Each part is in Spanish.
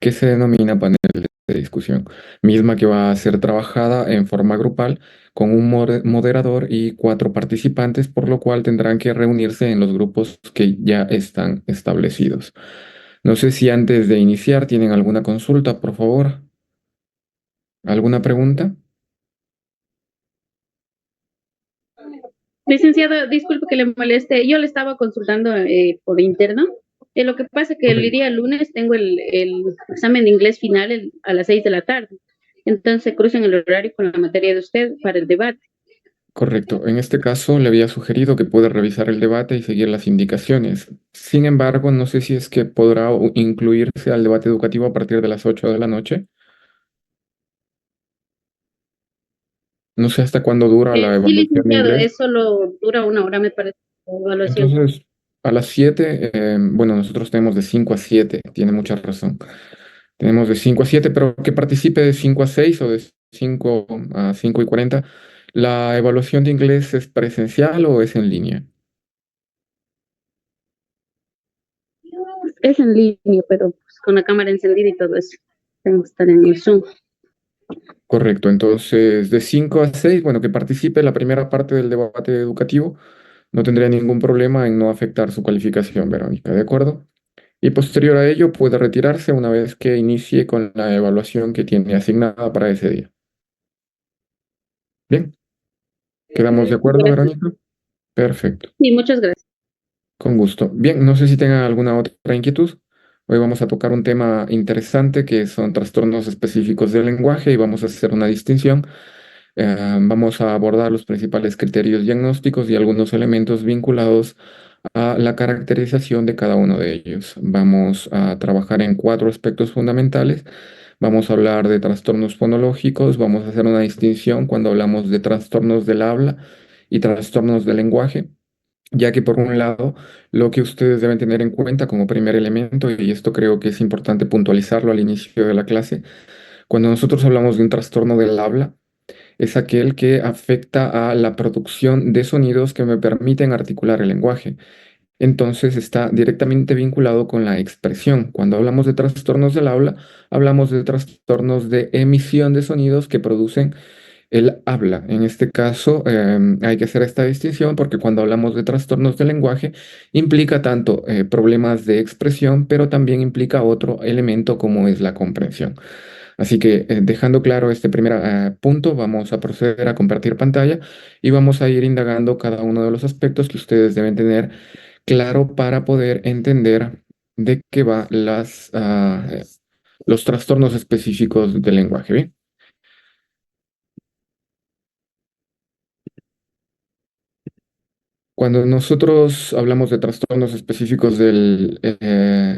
que se denomina panel de discusión, misma que va a ser trabajada en forma grupal con un moderador y cuatro participantes, por lo cual tendrán que reunirse en los grupos que ya están establecidos. No sé si antes de iniciar tienen alguna consulta, por favor. ¿Alguna pregunta? Licenciado, disculpe que le moleste. Yo le estaba consultando por interno. Lo que pasa es que el Correcto. día lunes tengo el examen de inglés final a las 6 de la tarde. Entonces crucen el horario con la materia de usted para el debate. Correcto. En este caso, le había sugerido que puede revisar el debate y seguir las indicaciones. Sin embargo, no sé si es que podrá incluirse al debate educativo a partir de las 8 de la noche. No sé hasta cuándo dura la Sí, evaluación de licenciado, inglés. eso solo dura una hora, me parece, la evaluación. Entonces, a las 7, bueno, nosotros tenemos de 5 a 7. Tiene mucha razón. Tenemos de 5 a 7, pero que participe de 5 a 6 o de 5 a 5:40. ¿La evaluación de inglés es presencial o es en línea? Es en línea, pero pues, con la cámara encendida y todo eso. Tengo que estar en el Zoom. Correcto, entonces de 5 a 6, bueno, que participe la primera parte del debate educativo, no tendría ningún problema en no afectar su calificación, Verónica, ¿de acuerdo? Y posterior a ello puede retirarse una vez que inicie con la evaluación que tiene asignada para ese día. Bien, ¿quedamos de acuerdo, Gracias. Verónica? Perfecto, Sí, muchas gracias. con gusto. Bien, no sé si tengan alguna otra inquietud. Hoy vamos a tocar un tema interesante que son trastornos específicos del lenguaje y vamos a hacer una distinción. Vamos a abordar los principales criterios diagnósticos y algunos elementos vinculados a la caracterización de cada uno de ellos. Vamos a trabajar en cuatro aspectos fundamentales. Vamos a hablar de trastornos fonológicos, vamos a hacer una distinción cuando hablamos de trastornos del habla y trastornos del lenguaje, ya que por un lado, lo que ustedes deben tener en cuenta como primer elemento, y esto creo que es importante puntualizarlo al inicio de la clase, cuando nosotros hablamos de un trastorno del habla, es aquel que afecta a la producción de sonidos que me permiten articular el lenguaje. Entonces está directamente vinculado con la expresión. Cuando hablamos de trastornos del habla, hablamos de trastornos de emisión de sonidos que producen el habla. En este caso, hay que hacer esta distinción porque cuando hablamos de trastornos del lenguaje, implica tanto problemas de expresión, pero también implica otro elemento como es la comprensión. Así que dejando claro este primer punto, vamos a proceder a compartir pantalla y vamos a ir indagando cada uno de los aspectos que ustedes deben tener claro para poder entender de qué va los trastornos específicos del lenguaje. ¿Bien? Cuando nosotros hablamos de trastornos específicos del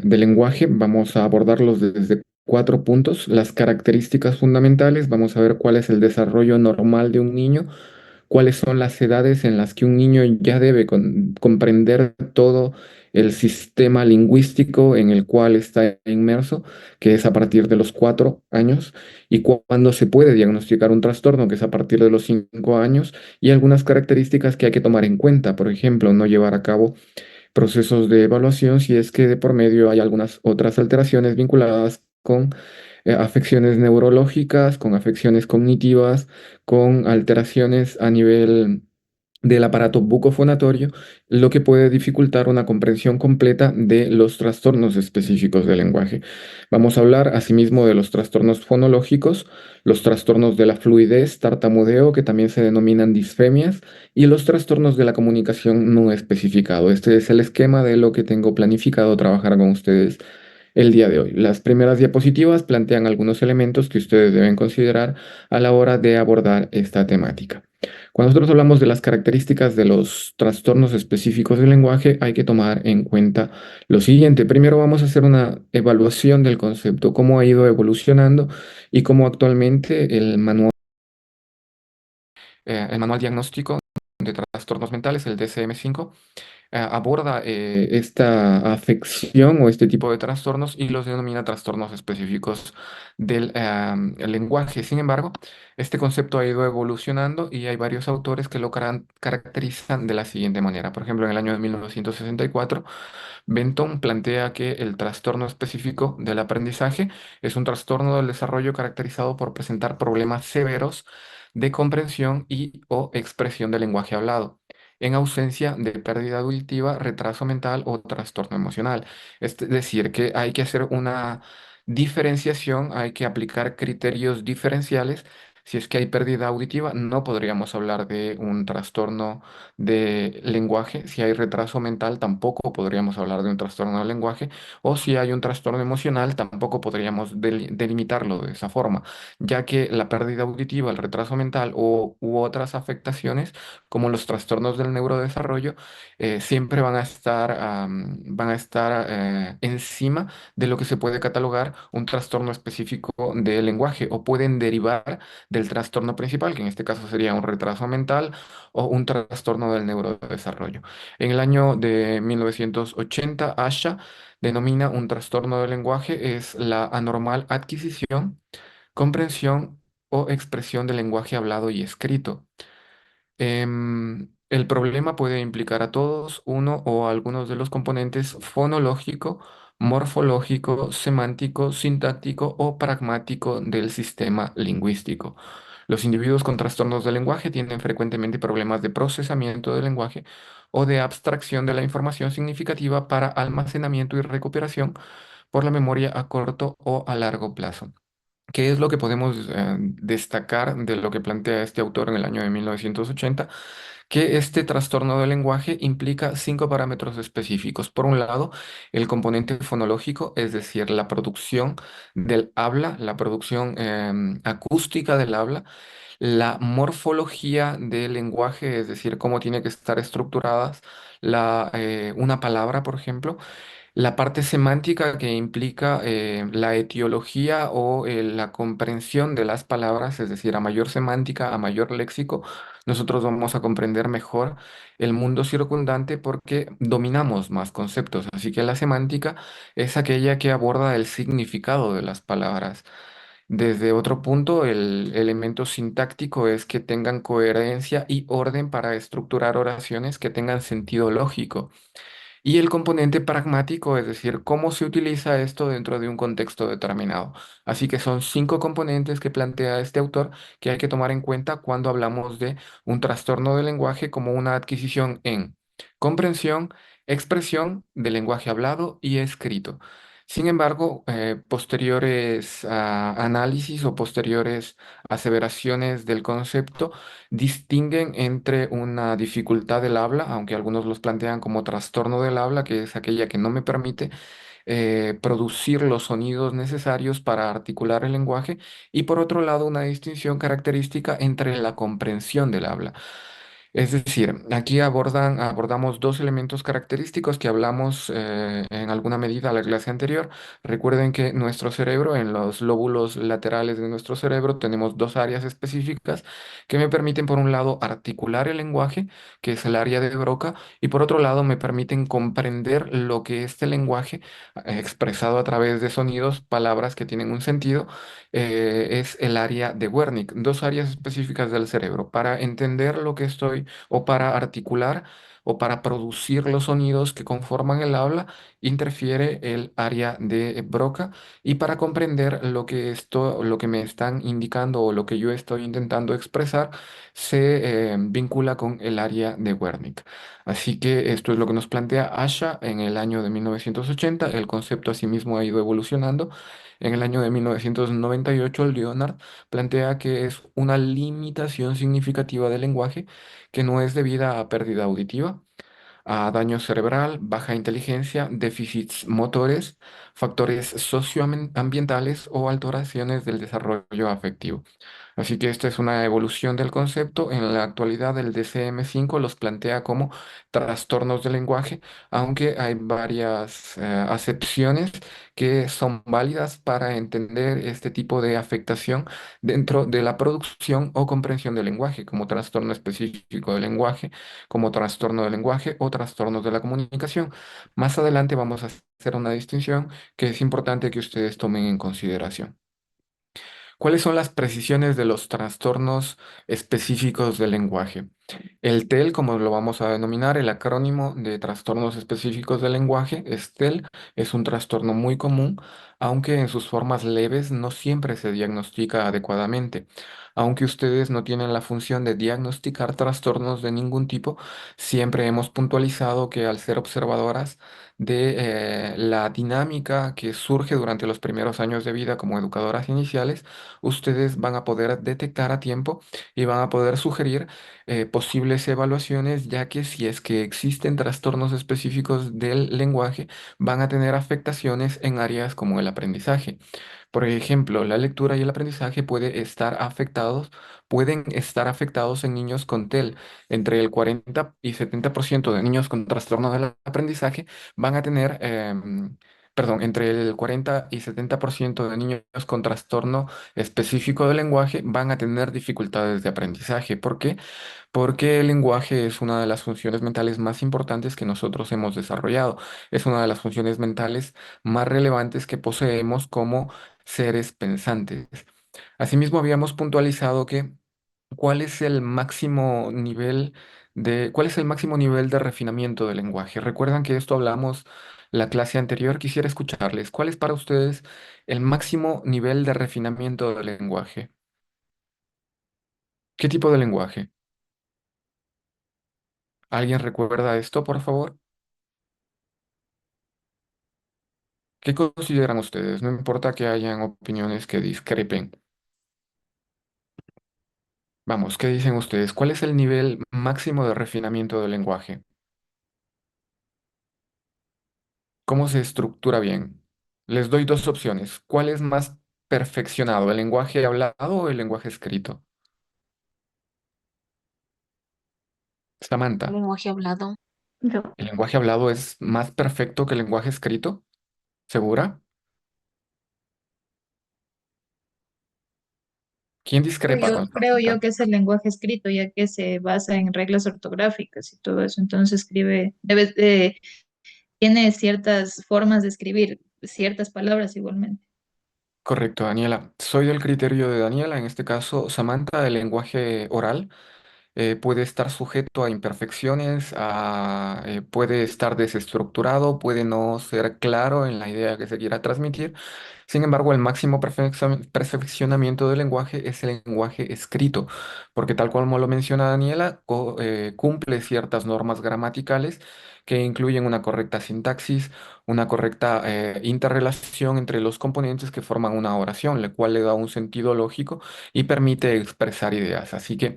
lenguaje, vamos a abordarlos desde cuatro puntos. Las características fundamentales, vamos a ver cuál es el desarrollo normal de un niño, cuáles son las edades en las que un niño ya debe comprender todo el sistema lingüístico en el cual está inmerso, que es a partir de los 4 años, y cuándo se puede diagnosticar un trastorno, que es a partir de los 5 años, y algunas características que hay que tomar en cuenta. Por ejemplo, no llevar a cabo procesos de evaluación si es que de por medio hay algunas otras alteraciones vinculadas con afecciones neurológicas, con afecciones cognitivas, con alteraciones a nivel del aparato bucofonatorio, lo que puede dificultar una comprensión completa de los trastornos específicos del lenguaje. Vamos a hablar asimismo de los trastornos fonológicos, los trastornos de la fluidez, tartamudeo, que también se denominan disfemias, y los trastornos de la comunicación no especificado. Este es el esquema de lo que tengo planificado trabajar con ustedes el día de hoy. Las primeras diapositivas plantean algunos elementos que ustedes deben considerar a la hora de abordar esta temática. Cuando nosotros hablamos de las características de los trastornos específicos del lenguaje, hay que tomar en cuenta lo siguiente. Primero vamos a hacer una evaluación del concepto, cómo ha ido evolucionando y cómo actualmente el manual diagnóstico de trastornos mentales, el DSM-5, aborda esta afección o este tipo de trastornos y los denomina trastornos específicos del lenguaje. Sin embargo, este concepto ha ido evolucionando y hay varios autores que lo caracterizan de la siguiente manera. Por ejemplo, en el año de 1964, Benton plantea que el trastorno específico del aprendizaje es un trastorno del desarrollo caracterizado por presentar problemas severos de comprensión y o expresión del lenguaje hablado, en ausencia de pérdida auditiva, retraso mental o trastorno emocional. Es decir, que hay que hacer una diferenciación, hay que aplicar criterios diferenciales. Si es que hay pérdida auditiva, no podríamos hablar de un trastorno de lenguaje. Si hay retraso mental, tampoco podríamos hablar de un trastorno del lenguaje. O si hay un trastorno emocional, tampoco podríamos delimitarlo de esa forma, ya que la pérdida auditiva, el retraso mental u otras afectaciones, como los trastornos del neurodesarrollo, siempre van a estar encima de lo que se puede catalogar un trastorno específico del lenguaje o pueden derivar del trastorno principal, que en este caso sería un retraso mental o un trastorno del neurodesarrollo. En el año de 1980, ASHA denomina un trastorno del lenguaje es la anormal adquisición, comprensión o expresión del lenguaje hablado y escrito. El problema puede implicar a todos, uno o algunos de los componentes fonológico, morfológico, semántico, sintáctico o pragmático del sistema lingüístico. Los individuos con trastornos del lenguaje tienen frecuentemente problemas de procesamiento del lenguaje o de abstracción de la información significativa para almacenamiento y recuperación por la memoria a corto o a largo plazo. ¿Qué es lo que podemos destacar de lo que plantea este autor en el año de 1980? Que este trastorno del lenguaje implica cinco parámetros específicos. Por un lado, el componente fonológico, es decir, la producción del habla, la producción acústica del habla, la morfología del lenguaje, es decir, cómo tiene que estar estructuradas una palabra, por ejemplo, la parte semántica que implica la etiología o la comprensión de las palabras, es decir, a mayor semántica, a mayor léxico, nosotros vamos a comprender mejor el mundo circundante porque dominamos más conceptos. Así que la semántica es aquella que aborda el significado de las palabras. Desde otro punto, el elemento sintáctico es que tengan coherencia y orden para estructurar oraciones que tengan sentido lógico. Y el componente pragmático, es decir, cómo se utiliza esto dentro de un contexto determinado. Así que son cinco componentes que plantea este autor que hay que tomar en cuenta cuando hablamos de un trastorno del lenguaje como una adquisición en comprensión, expresión del lenguaje hablado y escrito. Sin embargo, posteriores análisis o posteriores aseveraciones del concepto distinguen entre una dificultad del habla, aunque algunos los plantean como trastorno del habla, que es aquella que no me permite producir los sonidos necesarios para articular el lenguaje, y por otro lado una distinción característica entre la comprensión del habla. Es decir, aquí abordamos dos elementos característicos que hablamos en alguna medida a la clase anterior. Recuerden que nuestro cerebro, en los lóbulos laterales de nuestro cerebro, tenemos dos áreas específicas que me permiten, por un lado, articular el lenguaje, que es el área de Broca, y por otro lado, me permiten comprender lo que este lenguaje, expresado a través de sonidos, palabras que tienen un sentido, es el área de Wernicke, dos áreas específicas del cerebro. Para entender lo que estoy o para articular o para producir los sonidos que conforman el habla, interfiere el área de Broca y para comprender lo que me están indicando o lo que yo estoy intentando expresar, se vincula con el área de Wernicke. Así que esto es lo que nos plantea Asha en el año de 1980. El concepto asimismo ha ido evolucionando. En el año de 1998, Leonard plantea que es una limitación significativa del lenguaje que no es debida a pérdida auditiva, a daño cerebral, baja inteligencia, déficits motores, factores socioambientales o alteraciones del desarrollo afectivo. Así que esta es una evolución del concepto. En la actualidad el DCM-5 los plantea como trastornos del lenguaje, aunque hay varias acepciones que son válidas para entender este tipo de afectación dentro de la producción o comprensión del lenguaje, como trastorno específico del lenguaje, como trastorno del lenguaje o trastornos de la comunicación. Más adelante vamos a hacer una distinción que es importante que ustedes tomen en consideración. ¿Cuáles son las precisiones de los trastornos específicos del lenguaje? El TEL, como lo vamos a denominar, el acrónimo de trastornos específicos del lenguaje, es TEL, es un trastorno muy común, aunque en sus formas leves no siempre se diagnostica adecuadamente. Aunque ustedes no tienen la función de diagnosticar trastornos de ningún tipo, siempre hemos puntualizado que al ser observadoras de la dinámica que surge durante los primeros años de vida como educadoras iniciales, ustedes van a poder detectar a tiempo y van a poder sugerir posibles evaluaciones, ya que si es que existen trastornos específicos del lenguaje, van a tener afectaciones en áreas como el aprendizaje. Por ejemplo, la lectura y el aprendizaje pueden estar afectados en niños con TEL. Entre el 40 y 70% de niños con trastorno del aprendizaje van a tener, perdón, entre el 40 y 70% de niños con trastorno específico del lenguaje van a tener dificultades de aprendizaje. ¿Por qué? Porque el lenguaje es una de las funciones mentales más importantes que nosotros hemos desarrollado. Es una de las funciones mentales más relevantes que poseemos como seres pensantes. Asimismo, habíamos puntualizado que cuál es el máximo nivel de refinamiento del lenguaje. Recuerdan que esto hablamos la clase anterior. Quisiera escucharles. ¿Cuál es para ustedes el máximo nivel de refinamiento del lenguaje? ¿Qué tipo de lenguaje? ¿Alguien recuerda esto, por favor? ¿Qué consideran ustedes? No importa que hayan opiniones que discrepen. Vamos, ¿qué dicen ustedes? ¿Cuál es el nivel máximo de refinamiento del lenguaje? ¿Cómo se estructura bien? Les doy dos opciones. ¿Cuál es más perfeccionado, el lenguaje hablado o el lenguaje escrito? Samantha, Lenguaje hablado. Yo. ¿el lenguaje hablado es más perfecto que el lenguaje escrito? ¿Segura? ¿Quién discrepa con Creo yo Samantha? que es el lenguaje escrito, ya que se basa en reglas ortográficas y todo eso. Entonces tiene ciertas formas de escribir ciertas palabras igualmente. Correcto, Daniela. Soy del criterio de Daniela. En este caso, Samantha, el lenguaje oral puede estar sujeto a imperfecciones, puede estar desestructurado, puede no ser claro en la idea que se quiera transmitir. Sin embargo, el máximo perfeccionamiento del lenguaje es el lenguaje escrito, porque tal como lo menciona Daniela, cumple ciertas normas gramaticales que incluyen una correcta sintaxis, una correcta interrelación entre los componentes que forman una oración, lo cual le da un sentido lógico y permite expresar ideas. Así que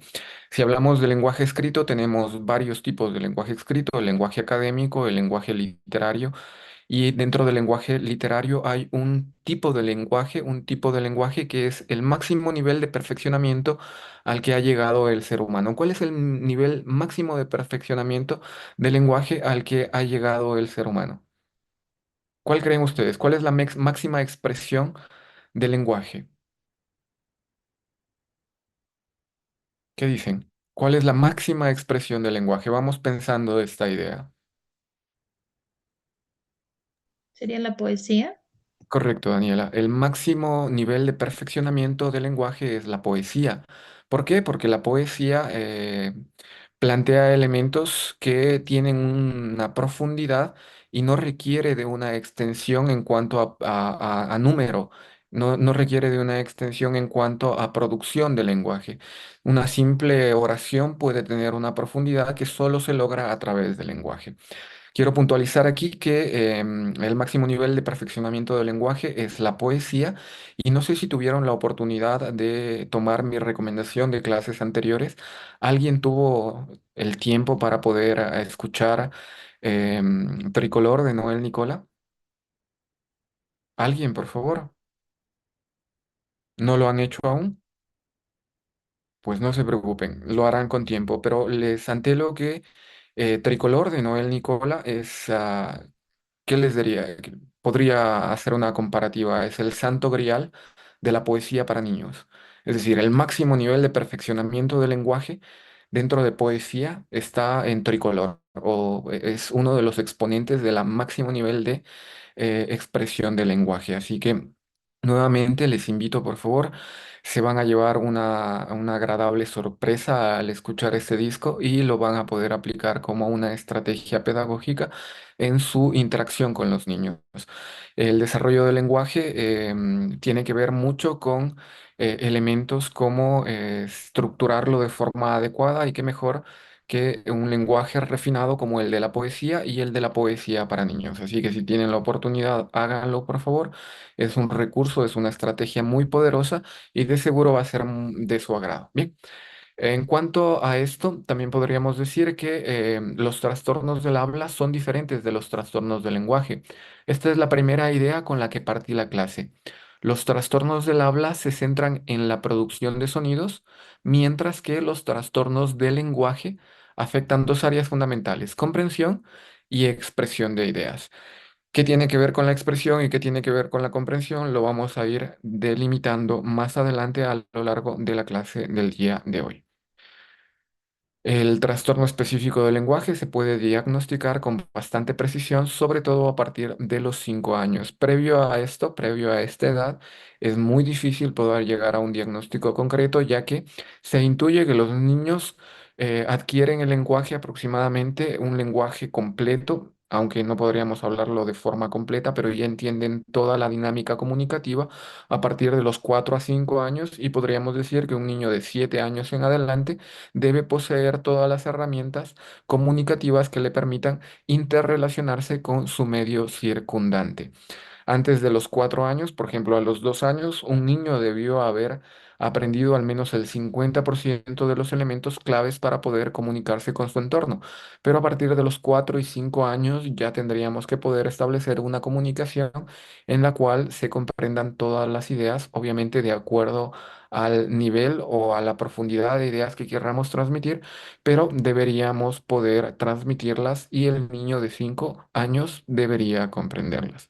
si hablamos de lenguaje escrito, tenemos varios tipos de lenguaje escrito: el lenguaje académico, el lenguaje literario, y dentro del lenguaje literario hay un tipo de lenguaje que es el máximo nivel de perfeccionamiento al que ha llegado el ser humano. ¿Cuál es el nivel máximo de perfeccionamiento del lenguaje al que ha llegado el ser humano? ¿Cuál creen ustedes? ¿Cuál es la máxima expresión del lenguaje? ¿Qué dicen? ¿Cuál es la máxima expresión del lenguaje? Vamos pensando esta idea. Sería la poesía. Correcto, Daniela. El máximo nivel de perfeccionamiento del lenguaje es la poesía. ¿Por qué? Porque la poesía plantea elementos que tienen una profundidad y no requiere de una extensión en cuanto a número, no requiere de una extensión en cuanto a producción del lenguaje. Una simple oración puede tener una profundidad que solo se logra a través del lenguaje. Quiero puntualizar aquí que el máximo nivel de perfeccionamiento del lenguaje es la poesía, y no sé si tuvieron la oportunidad de tomar mi recomendación de clases anteriores. ¿Alguien tuvo el tiempo para poder escuchar Tricolor de Noel Nicola? ¿Alguien, por favor? ¿No lo han hecho aún? Pues no se preocupen, lo harán con tiempo, pero les antelo que Tricolor de Noel Nicola es, ¿qué les diría? Que podría hacer una comparativa, es el santo grial de la poesía para niños. Es decir, el máximo nivel de perfeccionamiento del lenguaje dentro de poesía está en Tricolor, o es uno de los exponentes del máximo nivel de expresión del lenguaje. Así que nuevamente les invito, por favor, se van a llevar una agradable sorpresa al escuchar este disco y lo van a poder aplicar como una estrategia pedagógica en su interacción con los niños. El desarrollo del lenguaje tiene que ver mucho con elementos como estructurarlo de forma adecuada y qué mejor que un lenguaje refinado como el de la poesía y el de la poesía para niños. Así que si tienen la oportunidad, háganlo por favor. Es un recurso, es una estrategia muy poderosa y de seguro va a ser de su agrado. Bien. En cuanto a esto, también podríamos decir que los trastornos del habla son diferentes de los trastornos del lenguaje. Esta es la primera idea con la que partí la clase. Los trastornos del habla se centran en la producción de sonidos, mientras que los trastornos del lenguaje afectan dos áreas fundamentales, comprensión y expresión de ideas. ¿Qué tiene que ver con la expresión y qué tiene que ver con la comprensión? Lo vamos a ir delimitando más adelante a lo largo de la clase del día de hoy. El trastorno específico del lenguaje se puede diagnosticar con bastante precisión, sobre todo a partir de los 5 años. Previo a esto, previo a esta edad, es muy difícil poder llegar a un diagnóstico concreto, ya que se intuye que los niños adquieren el lenguaje aproximadamente un lenguaje completo, aunque no podríamos hablarlo de forma completa, pero ya entienden toda la dinámica comunicativa a partir de los 4 a 5 años y podríamos decir que un niño de 7 años en adelante debe poseer todas las herramientas comunicativas que le permitan interrelacionarse con su medio circundante. Antes de los 4 años, por ejemplo, a los 2 años, un niño debió haber aprendido al menos el 50% de los elementos claves para poder comunicarse con su entorno. Pero a partir de los 4 y 5 años ya tendríamos que poder establecer una comunicación en la cual se comprendan todas las ideas, obviamente de acuerdo al nivel o a la profundidad de ideas que querramos transmitir, pero deberíamos poder transmitirlas y el niño de 5 años debería comprenderlas.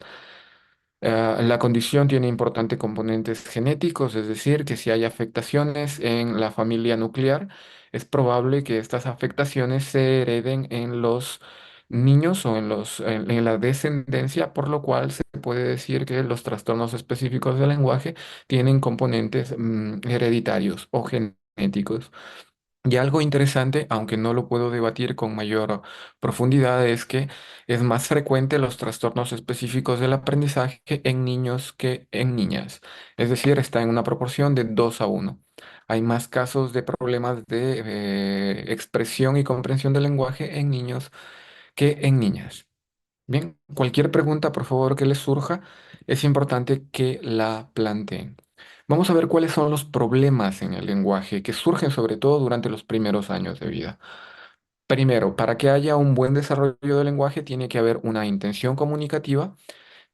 La condición tiene importantes componentes genéticos, es decir, que si hay afectaciones en la familia nuclear, es probable que estas afectaciones se hereden en los niños o en la descendencia, por lo cual se puede decir que los trastornos específicos del lenguaje tienen componentes hereditarios o genéticos. Y algo interesante, aunque no lo puedo debatir con mayor profundidad, es que es más frecuente los trastornos específicos del aprendizaje en niños que en niñas. Es decir, está en una proporción de 2 a 1. Hay más casos de problemas de expresión y comprensión del lenguaje en niños que en niñas. Bien, cualquier pregunta, por favor, que les surja, es importante que la planteen. Vamos a ver cuáles son los problemas en el lenguaje que surgen sobre todo durante los primeros años de vida. Primero, para que haya un buen desarrollo del lenguaje tiene que haber una intención comunicativa,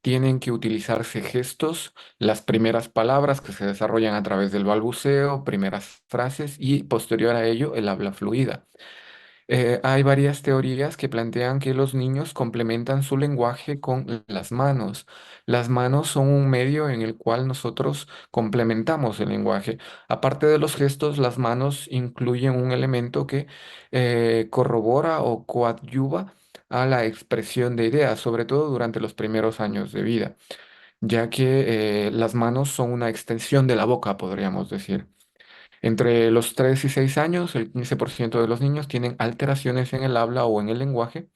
tienen que utilizarse gestos, las primeras palabras que se desarrollan a través del balbuceo, primeras frases y posterior a ello el habla fluida. Hay varias teorías que plantean que los niños complementan su lenguaje con las manos. Las manos son un medio en el cual nosotros complementamos el lenguaje. Aparte de los gestos, las manos incluyen un elemento que corrobora o coadyuva a la expresión de ideas, sobre todo durante los primeros años de vida, ya que las manos son una extensión de la boca, podríamos decir. Entre los 3 y 6 años, el 15% de los niños tienen alteraciones en el habla o en el lenguaje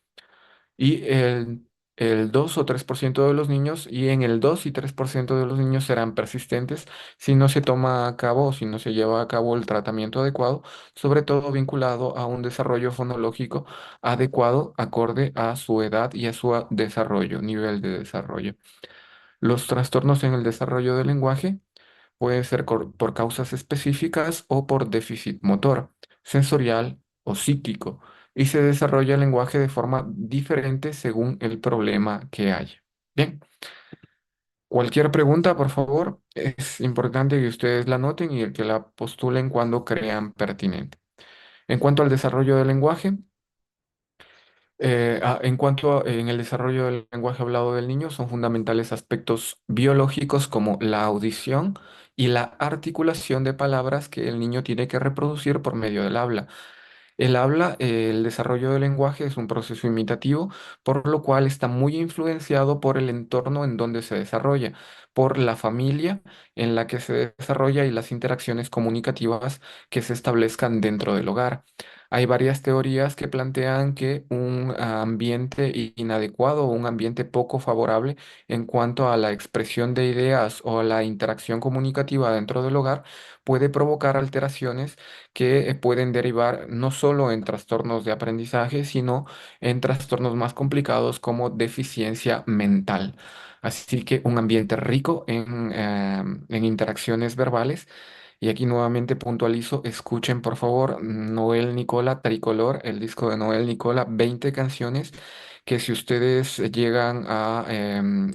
y el 2 o 3% de los niños y en el 2 y 3% de los niños serán persistentes si no se toma a cabo o si no se lleva a cabo el tratamiento adecuado, sobre todo vinculado a un desarrollo fonológico adecuado acorde a su edad y a su desarrollo, nivel de desarrollo. Los trastornos en el desarrollo del lenguaje puede ser por causas específicas o por déficit motor, sensorial o psíquico, y se desarrolla el lenguaje de forma diferente según el problema que haya. Bien, Cualquier pregunta, por favor, es importante que ustedes la noten y que la postulen cuando crean pertinente. En cuanto al desarrollo del lenguaje, en el desarrollo del lenguaje hablado del niño, son fundamentales aspectos biológicos como la audición y la articulación de palabras que el niño tiene que reproducir por medio del habla. El desarrollo del lenguaje es un proceso imitativo, por lo cual está muy influenciado por el entorno en donde se desarrolla, por la familia en la que se desarrolla y las interacciones comunicativas que se establezcan dentro del hogar. Hay varias teorías que plantean que un ambiente inadecuado o un ambiente poco favorable en cuanto a la expresión de ideas o la interacción comunicativa dentro del hogar puede provocar alteraciones que pueden derivar no solo en trastornos de aprendizaje, sino en trastornos más complicados como deficiencia mental. Así que un ambiente rico en interacciones verbales. Y aquí nuevamente puntualizo, escuchen por favor Noel Nicola Tricolor, el disco de Noel Nicola, 20 canciones que si ustedes llegan a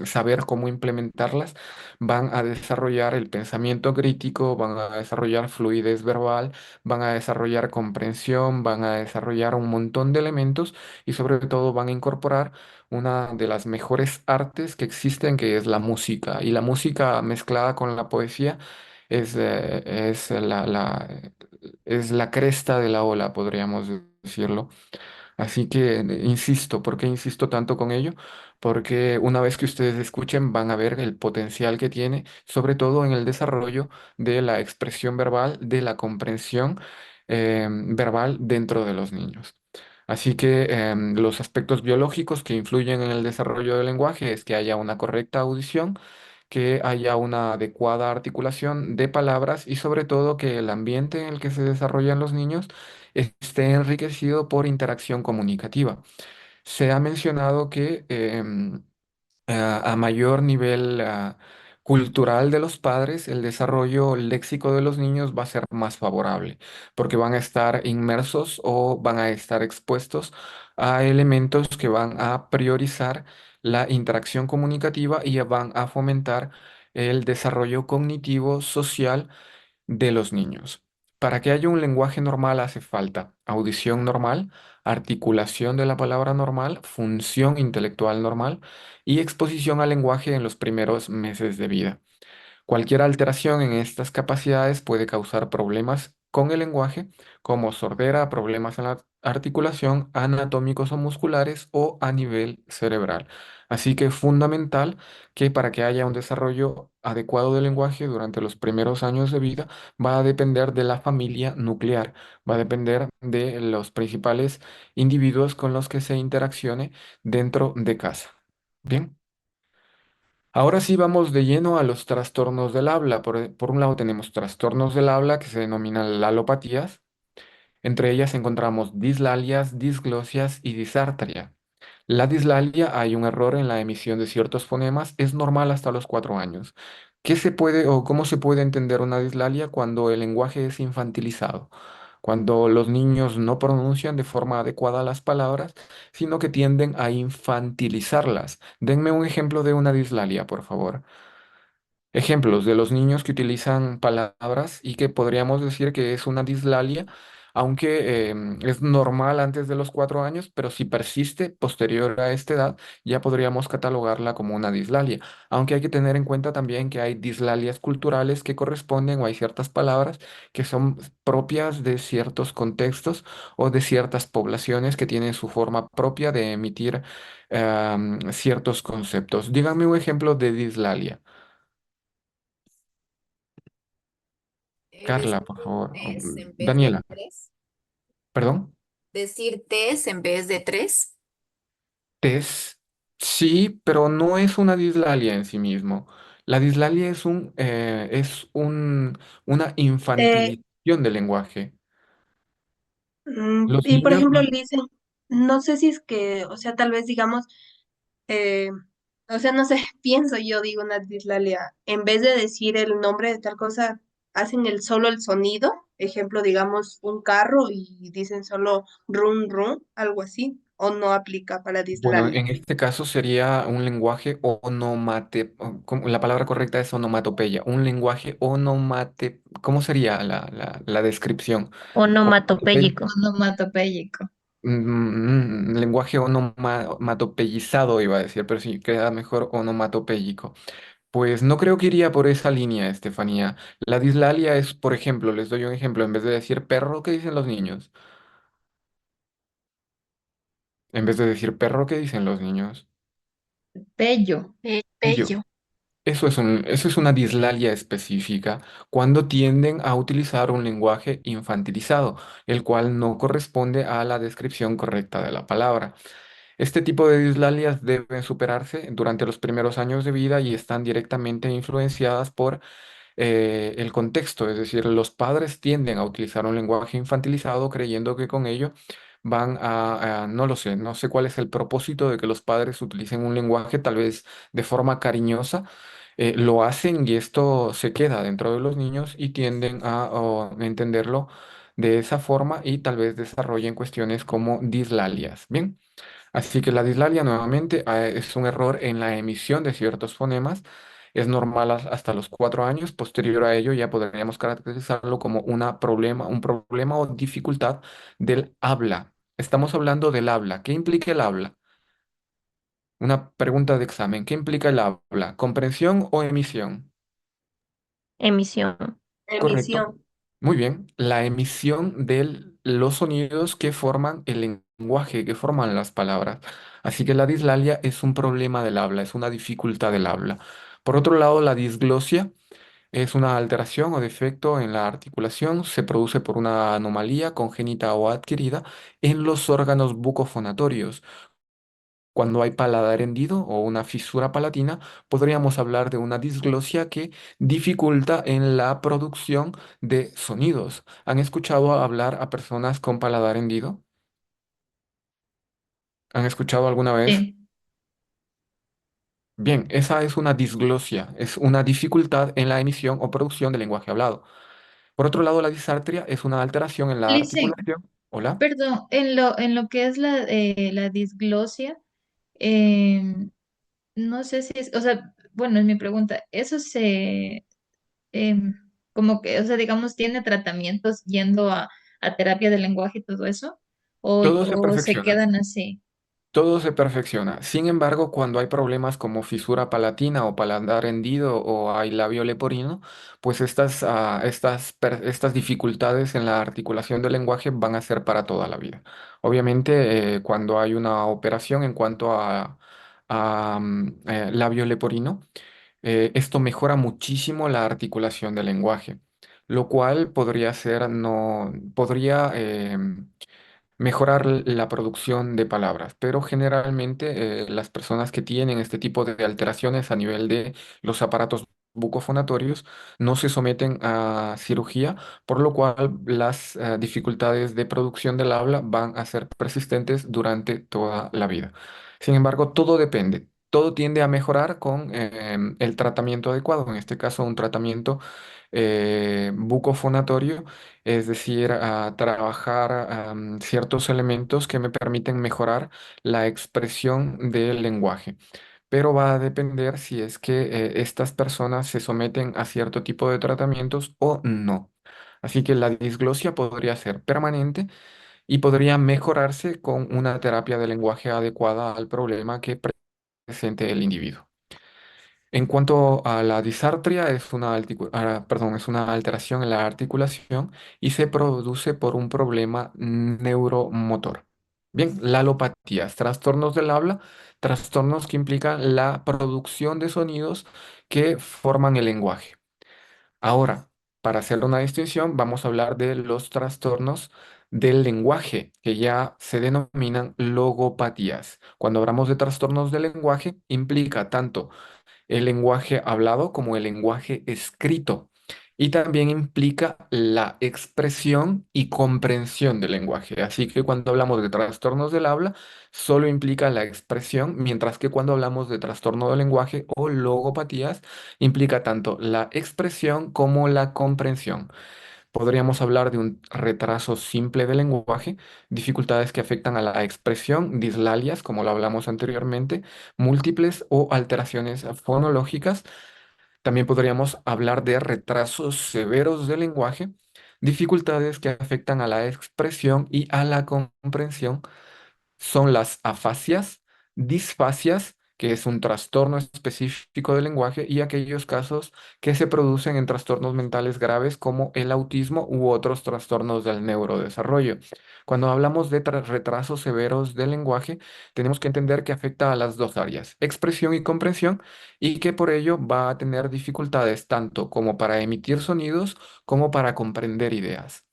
saber cómo implementarlas, van a desarrollar el pensamiento crítico, van a desarrollar fluidez verbal, van a desarrollar comprensión, van a desarrollar un montón de elementos y sobre todo van a incorporar una de las mejores artes que existen, que es la música. Y la música mezclada con la poesía es la cresta de la ola, podríamos decirlo. Así que insisto, ¿por qué insisto tanto con ello? Porque una vez que ustedes escuchen van a ver el potencial que tiene, sobre todo en el desarrollo de la expresión verbal, de la comprensión verbal dentro de los niños. Así que los aspectos biológicos que influyen en el desarrollo del lenguaje es que haya una correcta audición, que haya una adecuada articulación de palabras y sobre todo que el ambiente en el que se desarrollan los niños esté enriquecido por interacción comunicativa. Se ha mencionado que a mayor nivel cultural de los padres, el desarrollo léxico de los niños va a ser más favorable, porque van a estar inmersos o van a estar expuestos a elementos que van a priorizar la interacción comunicativa y van a fomentar el desarrollo cognitivo social de los niños. Para que haya un lenguaje normal hace falta audición normal, articulación de la palabra normal, función intelectual normal y exposición al lenguaje en los primeros meses de vida. Cualquier alteración en estas capacidades puede causar problemas con el lenguaje, como sordera, problemas en la articulación, anatómicos o musculares o a nivel cerebral. Así que es fundamental que para que haya un desarrollo adecuado del lenguaje durante los primeros años de vida va a depender de la familia nuclear, va a depender de los principales individuos con los que se interaccione dentro de casa. Bien. Ahora sí vamos de lleno a los trastornos del habla. Por un lado tenemos trastornos del habla que se denominan lalopatías. Entre ellas encontramos dislalias, disglosias y disartria. La dislalia, hay un error en la emisión de ciertos fonemas, es normal hasta los 4 años. ¿Qué se puede o cómo se puede entender una dislalia cuando el lenguaje es infantilizado? Cuando los niños no pronuncian de forma adecuada las palabras, sino que tienden a infantilizarlas. Denme un ejemplo de una dislalia, por favor. Ejemplos de los niños que utilizan palabras y que podríamos decir que es una dislalia, aunque es normal antes de los 4 años, pero si persiste posterior a esta edad, ya podríamos catalogarla como una dislalia. Aunque hay que tener en cuenta también que hay dislalias culturales que corresponden o hay ciertas palabras que son propias de ciertos contextos o de ciertas poblaciones que tienen su forma propia de emitir ciertos conceptos. Dígame un ejemplo de dislalia. Carla, por Decir favor. tres en vez de Daniela, tres. perdón. Decir tres en vez de tres. Tess, sí, pero no es una dislalia en sí mismo. La dislalia una Eh, infantilización del lenguaje. mm, Los y por niños ejemplo, no. Lisa, no sé si es que, o sea, tal vez digamos, eh, o sea, no sé, pienso yo, digo una dislalia, en vez de decir el nombre de tal cosa, hacen solo el sonido, ejemplo, digamos, un carro y dicen solo run run, algo así, o no aplica para Bueno, dislalia? en este caso sería un lenguaje la palabra correcta es onomatopeya, un lenguaje onomate, ¿cómo sería la descripción? Onomatopeya. Onomatopéyico. Onomatopéyico. Lenguaje onomatopeyizado iba a decir, pero sí, queda mejor onomatopéyico. Pues no creo que iría por esa línea, Estefanía. La dislalia es, por ejemplo, les doy un ejemplo, en vez de decir perro, ¿qué dicen los niños? En vez de decir perro, ¿qué dicen los niños? Pello. Ello. Bello. Eso es una dislalia específica cuando tienden a utilizar un lenguaje infantilizado, el cual no corresponde a la descripción correcta de la palabra. Este tipo de dislalias deben superarse durante los primeros años de vida y están directamente influenciadas por el contexto, es decir, los padres tienden a utilizar un lenguaje infantilizado creyendo que con ello no lo sé, no sé cuál es el propósito de que los padres utilicen un lenguaje tal vez de forma cariñosa. Lo hacen y esto se queda dentro de los niños y tienden a entenderlo de esa forma y tal vez desarrollen cuestiones como dislalias. Bien. Así que la dislalia nuevamente es un error en la emisión de ciertos fonemas. Es normal hasta los 4 años. Posterior a ello ya podríamos caracterizarlo como un problema o dificultad del habla. Estamos hablando del habla. ¿Qué implica el habla? Una pregunta de examen. ¿Qué implica el habla? ¿Comprensión o emisión? Emisión. Correcto. Emisión. Muy bien. La emisión de los sonidos que forman el lenguaje, que forman las palabras. Así que la dislalia es un problema del habla, es una dificultad del habla. Por otro lado, la disglosia es una alteración o defecto en la articulación, se produce por una anomalía congénita o adquirida en los órganos bucofonatorios. Cuando hay paladar hendido o una fisura palatina, podríamos hablar de una disglosia que dificulta en la producción de sonidos. ¿Han escuchado hablar a personas con paladar hendido? ¿Han escuchado alguna vez? Sí. Bien, esa es una disglosia, es una dificultad en la emisión o producción del lenguaje hablado. Por otro lado, la disartria es una alteración en la Licen, articulación. Hola. perdón, en lo que es la disglosia, em, no sé si es, o sea, bueno, es mi pregunta, ¿eso em, como que, o sea, digamos, tiene tratamientos yendo a terapia del lenguaje y todo eso? Todo se O se perfecciona. quedan así? Todo se perfecciona. Sin embargo, cuando hay problemas como fisura palatina o paladar hendido o hay labio leporino, pues estas dificultades en la articulación del lenguaje van a ser para toda la vida. Obviamente, cuando hay una operación en cuanto a labio leporino, esto mejora muchísimo la articulación del lenguaje, lo cual podría ser, no, podría mejorar la producción de palabras, pero generalmente las personas que tienen este tipo de alteraciones a nivel de los aparatos bucofonatorios no se someten a cirugía, por lo cual las dificultades de producción del habla van a ser persistentes durante toda la vida. Sin embargo, todo depende. Todo tiende a mejorar con el tratamiento adecuado, en este caso un tratamiento bucofonatorio, es decir, a trabajar ciertos elementos que me permiten mejorar la expresión del lenguaje. Pero va a depender si es que estas personas se someten a cierto tipo de tratamientos o no. Así que la disglosia podría ser permanente y podría mejorarse con una terapia de lenguaje adecuada al problema que presente el individuo. En cuanto a la disartria, es una alteración en la articulación y se produce por un problema neuromotor. Bien, la alopatía, trastornos del habla, trastornos que implican la producción de sonidos que forman el lenguaje. Ahora, para hacer una distinción, vamos a hablar de los trastornos del lenguaje, que ya se denominan logopatías. Cuando hablamos de trastornos del lenguaje, implica tanto el lenguaje hablado como el lenguaje escrito. Y también implica la expresión y comprensión del lenguaje. Así que cuando hablamos de trastornos del habla, solo implica la expresión, mientras que cuando hablamos de trastorno del lenguaje o logopatías, implica tanto la expresión como la comprensión. Podríamos hablar de un retraso simple del lenguaje, dificultades que afectan a la expresión, dislalias, como lo hablamos anteriormente, múltiples o alteraciones fonológicas. También podríamos hablar de retrasos severos del lenguaje, dificultades que afectan a la expresión y a la comprensión. Son las afasias, disfasias, que es un trastorno específico del lenguaje, y aquellos casos que se producen en trastornos mentales graves como el autismo u otros trastornos del neurodesarrollo. Cuando hablamos de retrasos severos del lenguaje, tenemos que entender que afecta a las dos áreas, expresión y comprensión, y que por ello va a tener dificultades tanto como para emitir sonidos como para comprender ideas.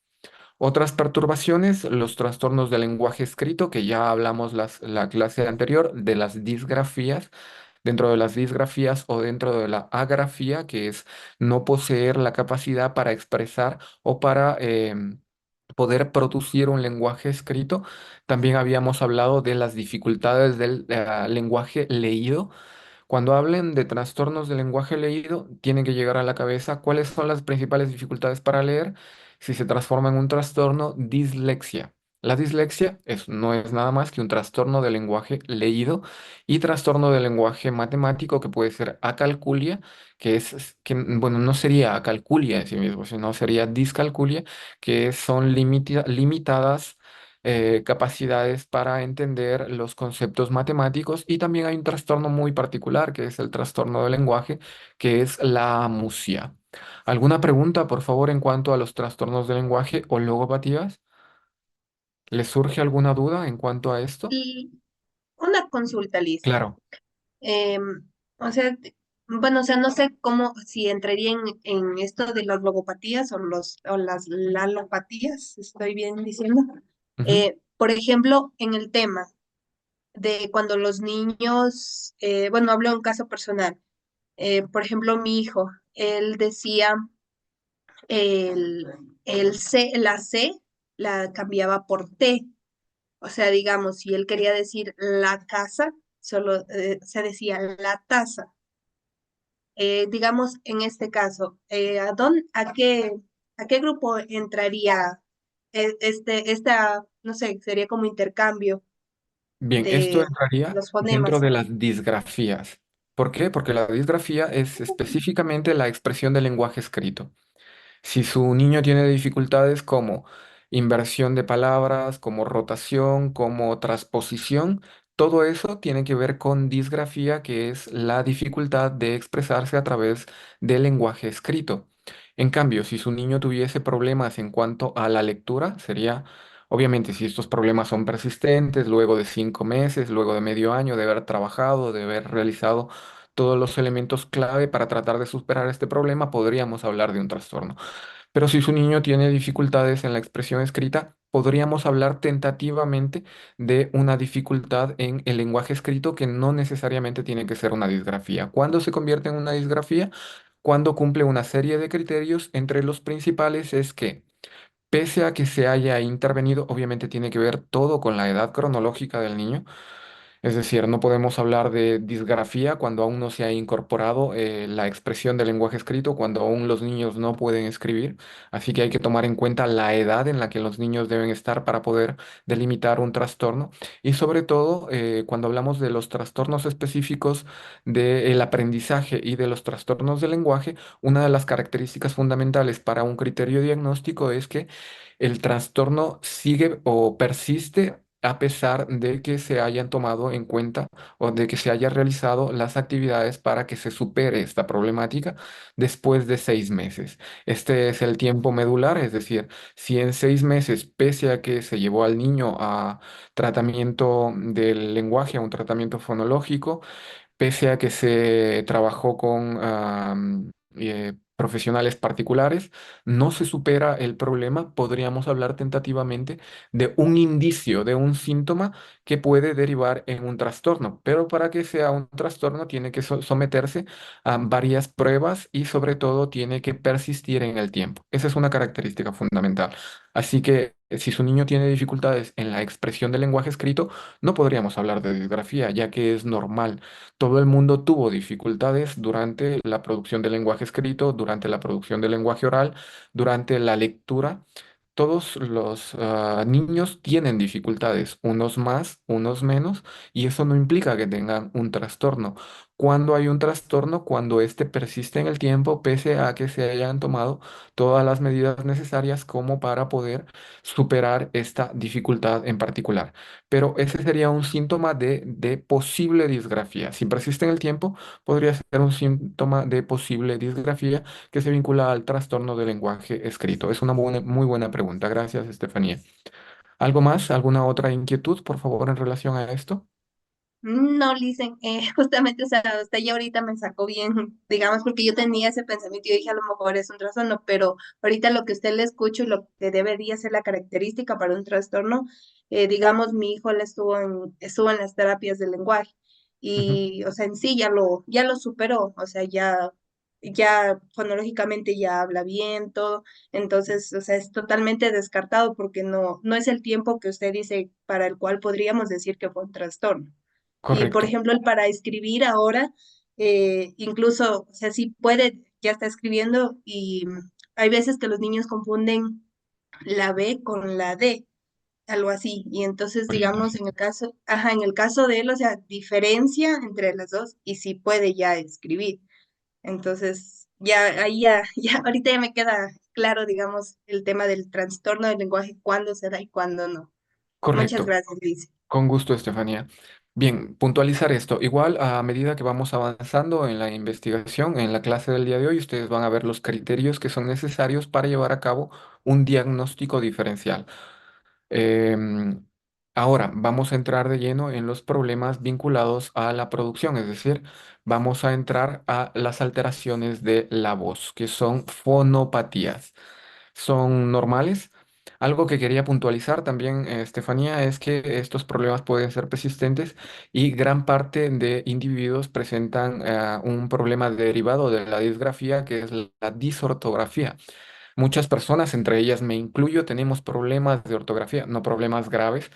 Otras perturbaciones, los trastornos del lenguaje escrito, que ya hablamos la clase anterior, de las disgrafías, dentro de las disgrafías o dentro de la agrafía, que es no poseer la capacidad para expresar o para poder producir un lenguaje escrito. También habíamos hablado de las dificultades del lenguaje leído. Cuando hablen de trastornos del lenguaje leído, tienen que llegar a la cabeza cuáles son las principales dificultades para leer si se transforma en un trastorno dislexia. La dislexia no es nada más que un trastorno del lenguaje leído y trastorno del lenguaje matemático que puede ser acalculia, que bueno, no sería acalculia en sí mismo, sino sería discalculia, que son limitadas capacidades para entender los conceptos matemáticos, y también hay un trastorno muy particular que es el trastorno del lenguaje, que es la amusia. ¿Alguna pregunta, por favor, en cuanto a los trastornos del lenguaje o logopatías? ¿Les surge alguna duda en cuanto a esto? Y una consulta, Liz. Claro. O sea, bueno, o sea, no sé cómo, si entraría en esto de las logopatías o las lalopatías, estoy bien diciendo. Ujú. Por ejemplo, en el tema de cuando los niños, bueno, hablo en caso personal, por ejemplo, mi hijo, él decía el, la C la cambiaba por T. O sea, digamos, si él quería decir la casa, solo se decía la taza. Digamos, en este caso, a qué grupo entraría no sé, sería como intercambio Bien, esto de entraría los dentro fonemas? de las disgrafías. ¿Por qué? Porque la disgrafía es específicamente la expresión del lenguaje escrito. Si su niño tiene dificultades como inversión de palabras, como rotación, como transposición, todo eso tiene que ver con disgrafía, que es la dificultad de expresarse a través del lenguaje escrito. En cambio, si su niño tuviese problemas en cuanto a la lectura, sería, obviamente, si estos problemas son persistentes, luego de 5 meses, luego de medio año de haber trabajado, de haber realizado todos los elementos clave para tratar de superar este problema, podríamos hablar de un trastorno. Pero si su niño tiene dificultades en la expresión escrita, podríamos hablar tentativamente de una dificultad en el lenguaje escrito que no necesariamente tiene que ser una disgrafía. ¿Cuándo se convierte en una disgrafía? Cuando cumple una serie de criterios, entre los principales es que, pese a que se haya intervenido, obviamente tiene que ver todo con la edad cronológica del niño. Es decir, no podemos hablar de disgrafía cuando aún no se ha incorporado la expresión del lenguaje escrito, cuando aún los niños no pueden escribir. Así que hay que tomar en cuenta la edad en la que los niños deben estar para poder delimitar un trastorno. Y sobre todo, cuando hablamos de los trastornos específicos del aprendizaje y de los trastornos del lenguaje, una de las características fundamentales para un criterio diagnóstico es que el trastorno sigue o persiste a pesar de que se hayan tomado en cuenta o de que se haya realizado las actividades para que se supere esta problemática después de 6 meses. Este es el tiempo medular, es decir, si en 6 meses, pese a que se llevó al niño a tratamiento del lenguaje, a un tratamiento fonológico, pese a que se trabajó con profesionales particulares, no se supera el problema, podríamos hablar tentativamente de un indicio, de un síntoma que puede derivar en un trastorno, pero para que sea un trastorno tiene que someterse a varias pruebas y sobre todo tiene que persistir en el tiempo. Esa es una característica fundamental. Así que si su niño tiene dificultades en la expresión del lenguaje escrito, no podríamos hablar de disgrafía, ya que es normal. Todo el mundo tuvo dificultades durante la producción del lenguaje escrito, durante la producción del lenguaje oral, durante la lectura. Todos los niños tienen dificultades, unos más, unos menos, y eso no implica que tengan un trastorno. Cuando hay un trastorno, cuando éste persiste en el tiempo, pese a que se hayan tomado todas las medidas necesarias como para poder superar esta dificultad en particular. Pero ese sería un síntoma de posible disgrafía. Si persiste en el tiempo, podría ser un síntoma de posible disgrafía que se vincula al trastorno del lenguaje escrito. Es una muy buena pregunta. Gracias, Estefanía. ¿Algo más? ¿Alguna otra inquietud, por favor, en relación a esto? No, Licen, justamente, o sea, hasta ya ahorita me sacó bien, digamos, porque yo tenía ese pensamiento y yo dije, a lo mejor es un trastorno, pero ahorita lo que usted le escucho y lo que debería ser la característica para un trastorno, digamos, mi hijo le estuvo en las terapias del lenguaje Ujú. y, o sea, en sí ya lo superó, o sea, ya fonológicamente ya habla bien, todo, entonces, o sea, es totalmente descartado porque no es el tiempo que usted dice para el cual podríamos decir que fue un trastorno. Y por Correcto. ejemplo, el para escribir ahora, incluso, o sea, sí puede, ya está escribiendo y hay veces que los niños confunden la B con la D, algo así. Y entonces, digamos, Oye, en el caso, ajá, en el caso de él, o sea, diferencia entre las dos y sí puede ya escribir. Entonces, ya ahí ya ahorita ya me queda claro, digamos, el tema del trastorno del lenguaje, cuándo se da y cuándo no. Muchas correcto. gracias, Liz. Con gusto, Estefanía. Bien, puntualizar esto. Igual a medida que vamos avanzando en la investigación, en la clase del día de hoy, ustedes van a ver los criterios que son necesarios para llevar a cabo un diagnóstico diferencial. Em, Ahora, vamos a entrar de lleno en los problemas vinculados a la producción, es decir, vamos a entrar a las alteraciones de la voz, que son fonopatías. Son normales. Algo que quería puntualizar también, Estefanía, es que estos problemas pueden ser persistentes y gran parte de individuos presentan un problema derivado de la disgrafía, que es la disortografía. Muchas personas, entre ellas me incluyo, tenemos problemas de ortografía, no problemas graves.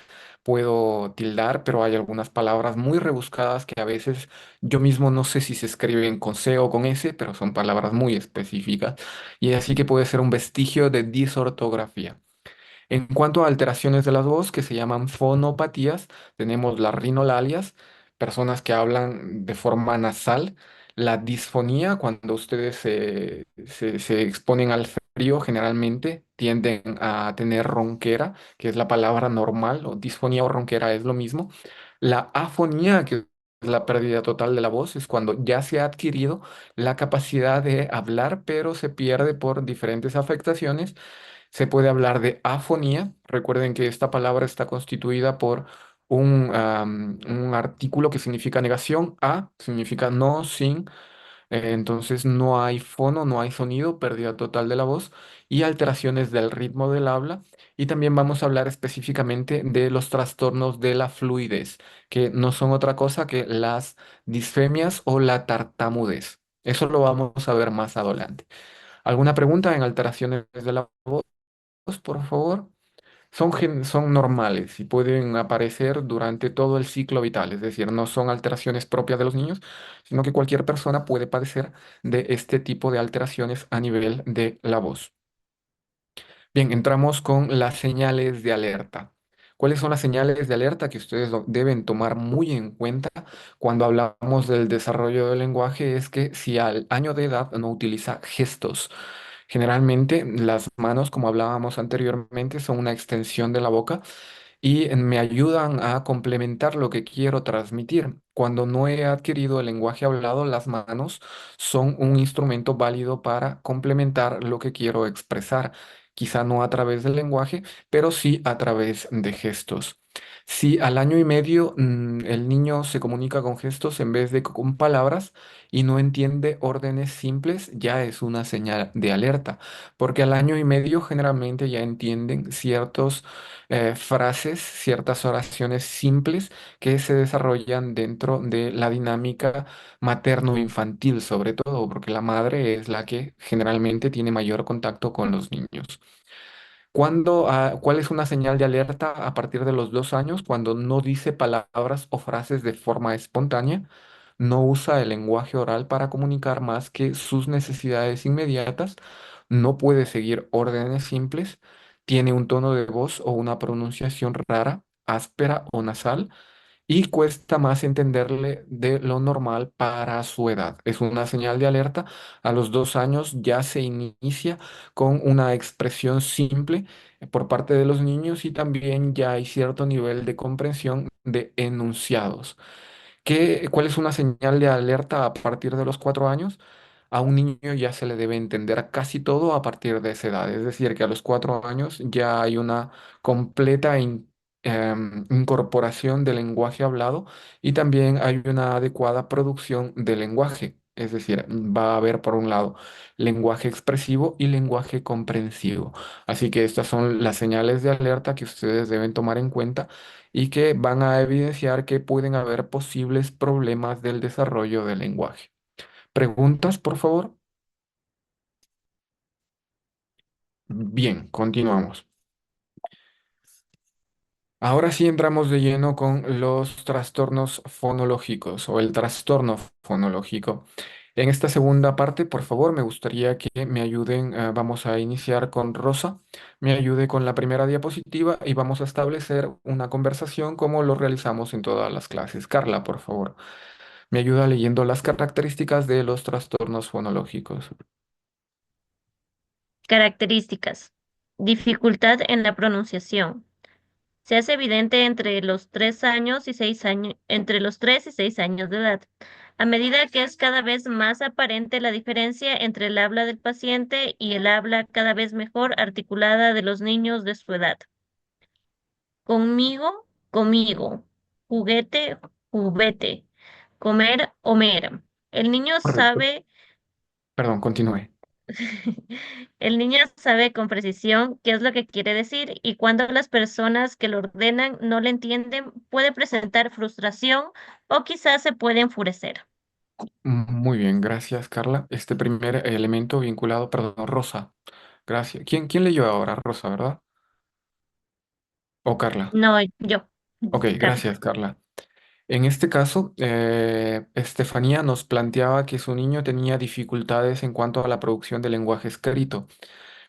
Puedo tildar, pero hay algunas palabras muy rebuscadas que a veces yo mismo no sé si se escriben con C o con S, pero son palabras muy específicas y así que puede ser un vestigio de disortografía. En cuanto a alteraciones de la voz que se llaman fonopatías, tenemos las rinolalias, personas que hablan de forma nasal, la disfonía, cuando ustedes se exponen al frío, generalmente tienden a tener ronquera, que es la palabra normal, o disfonía o ronquera es lo mismo. La afonía, que es la pérdida total de la voz, es cuando ya se ha adquirido la capacidad de hablar, pero se pierde por diferentes afectaciones. Se puede hablar de afonía. Recuerden que esta palabra está constituida por un artículo que significa negación. A significa no, sin. Entonces no hay fono, no hay sonido, pérdida total de la voz y alteraciones del ritmo del habla. Y también vamos a hablar específicamente de los trastornos de la fluidez, que no son otra cosa que las disfemias o la tartamudez. Eso lo vamos a ver más adelante. ¿Alguna pregunta en alteraciones de la voz, por favor? Son normales y pueden aparecer durante todo el ciclo vital, es decir, no son alteraciones propias de los niños, sino que cualquier persona puede padecer de este tipo de alteraciones a nivel de la voz. Bien, entramos con las señales de alerta. ¿Cuáles son las señales de alerta que ustedes deben tomar muy en cuenta cuando hablamos del desarrollo del lenguaje? Es que si al año de edad no utiliza gestos. Generalmente las manos, como hablábamos anteriormente, son una extensión de la boca y me ayudan a complementar lo que quiero transmitir. Cuando no he adquirido el lenguaje hablado, las manos son un instrumento válido para complementar lo que quiero expresar. Quizá no a través del lenguaje, pero sí a través de gestos. Si al año y medio el niño se comunica con gestos en vez de con palabras y no entiende órdenes simples, ya es una señal de alerta, porque al año y medio generalmente ya entienden ciertos frases, ciertas oraciones simples que se desarrollan dentro de la dinámica materno-infantil, sobre todo, porque la madre es la que generalmente tiene mayor contacto con los niños. ¿Cuál es una señal de alerta a partir de los 2 años? Cuando no dice palabras o frases de forma espontánea, no usa el lenguaje oral para comunicar más que sus necesidades inmediatas, no puede seguir órdenes simples, tiene un tono de voz o una pronunciación rara, áspera o nasal y cuesta más entenderle de lo normal para su edad. Es una señal de alerta. A los 2 años ya se inicia con una expresión simple por parte de los niños y también ya hay cierto nivel de comprensión de enunciados. ¿Cuál es una señal de alerta a partir de los 4 años? A un niño ya se le debe entender casi todo a partir de esa edad. Es decir, que a los 4 años ya hay una completa incorporación del lenguaje hablado y también hay una adecuada producción del lenguaje. Es decir, va a haber por un lado lenguaje expresivo y lenguaje comprensivo. Así que estas son las señales de alerta que ustedes deben tomar en cuenta y que van a evidenciar que pueden haber posibles problemas del desarrollo del lenguaje. ¿Preguntas, por favor? Bien, continuamos. Ahora sí entramos de lleno con los trastornos fonológicos o el trastorno fonológico. En esta segunda parte, por favor, me gustaría que me ayuden, vamos a iniciar con Rosa, me ayude con la primera diapositiva y vamos a establecer una conversación como lo realizamos en todas las clases. Carla, por favor. Me ayuda leyendo las características de los trastornos fonológicos. Características. Dificultad en la pronunciación. Se hace evidente entre los 3 años y 6 años, entre los 3 y 6 años de edad, a medida que es cada vez más aparente la diferencia entre el habla del paciente y el habla cada vez mejor articulada de los niños de su edad. Conmigo, comigo. Juguete, juguete. Comer, omer. El niño Correcto. sabe Perdón, continúe. El niño sabe con precisión qué es lo que quiere decir y cuando las personas que lo ordenan no le entienden, puede presentar frustración o quizás se puede enfurecer. Muy bien, gracias, Carla. Este primer elemento vinculado, perdón, Rosa. Gracias. ¿Quién leyó ahora? Rosa, ¿verdad? ¿O Carla? No, yo, Ok, Carla. gracias, Carla. En este caso, Estefanía nos planteaba que su niño tenía dificultades en cuanto a la producción de lenguaje escrito,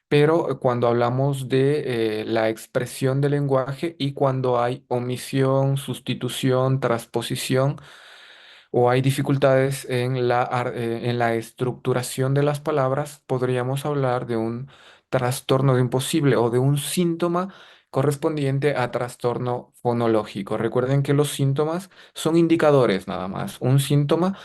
pero cuando hablamos de la expresión del lenguaje y cuando hay omisión, sustitución, transposición, o hay dificultades en la estructuración de las palabras, podríamos hablar de un trastorno de imposible o de un síntoma correspondiente a trastorno fonológico. Recuerden que los síntomas son indicadores nada más. Un síntoma,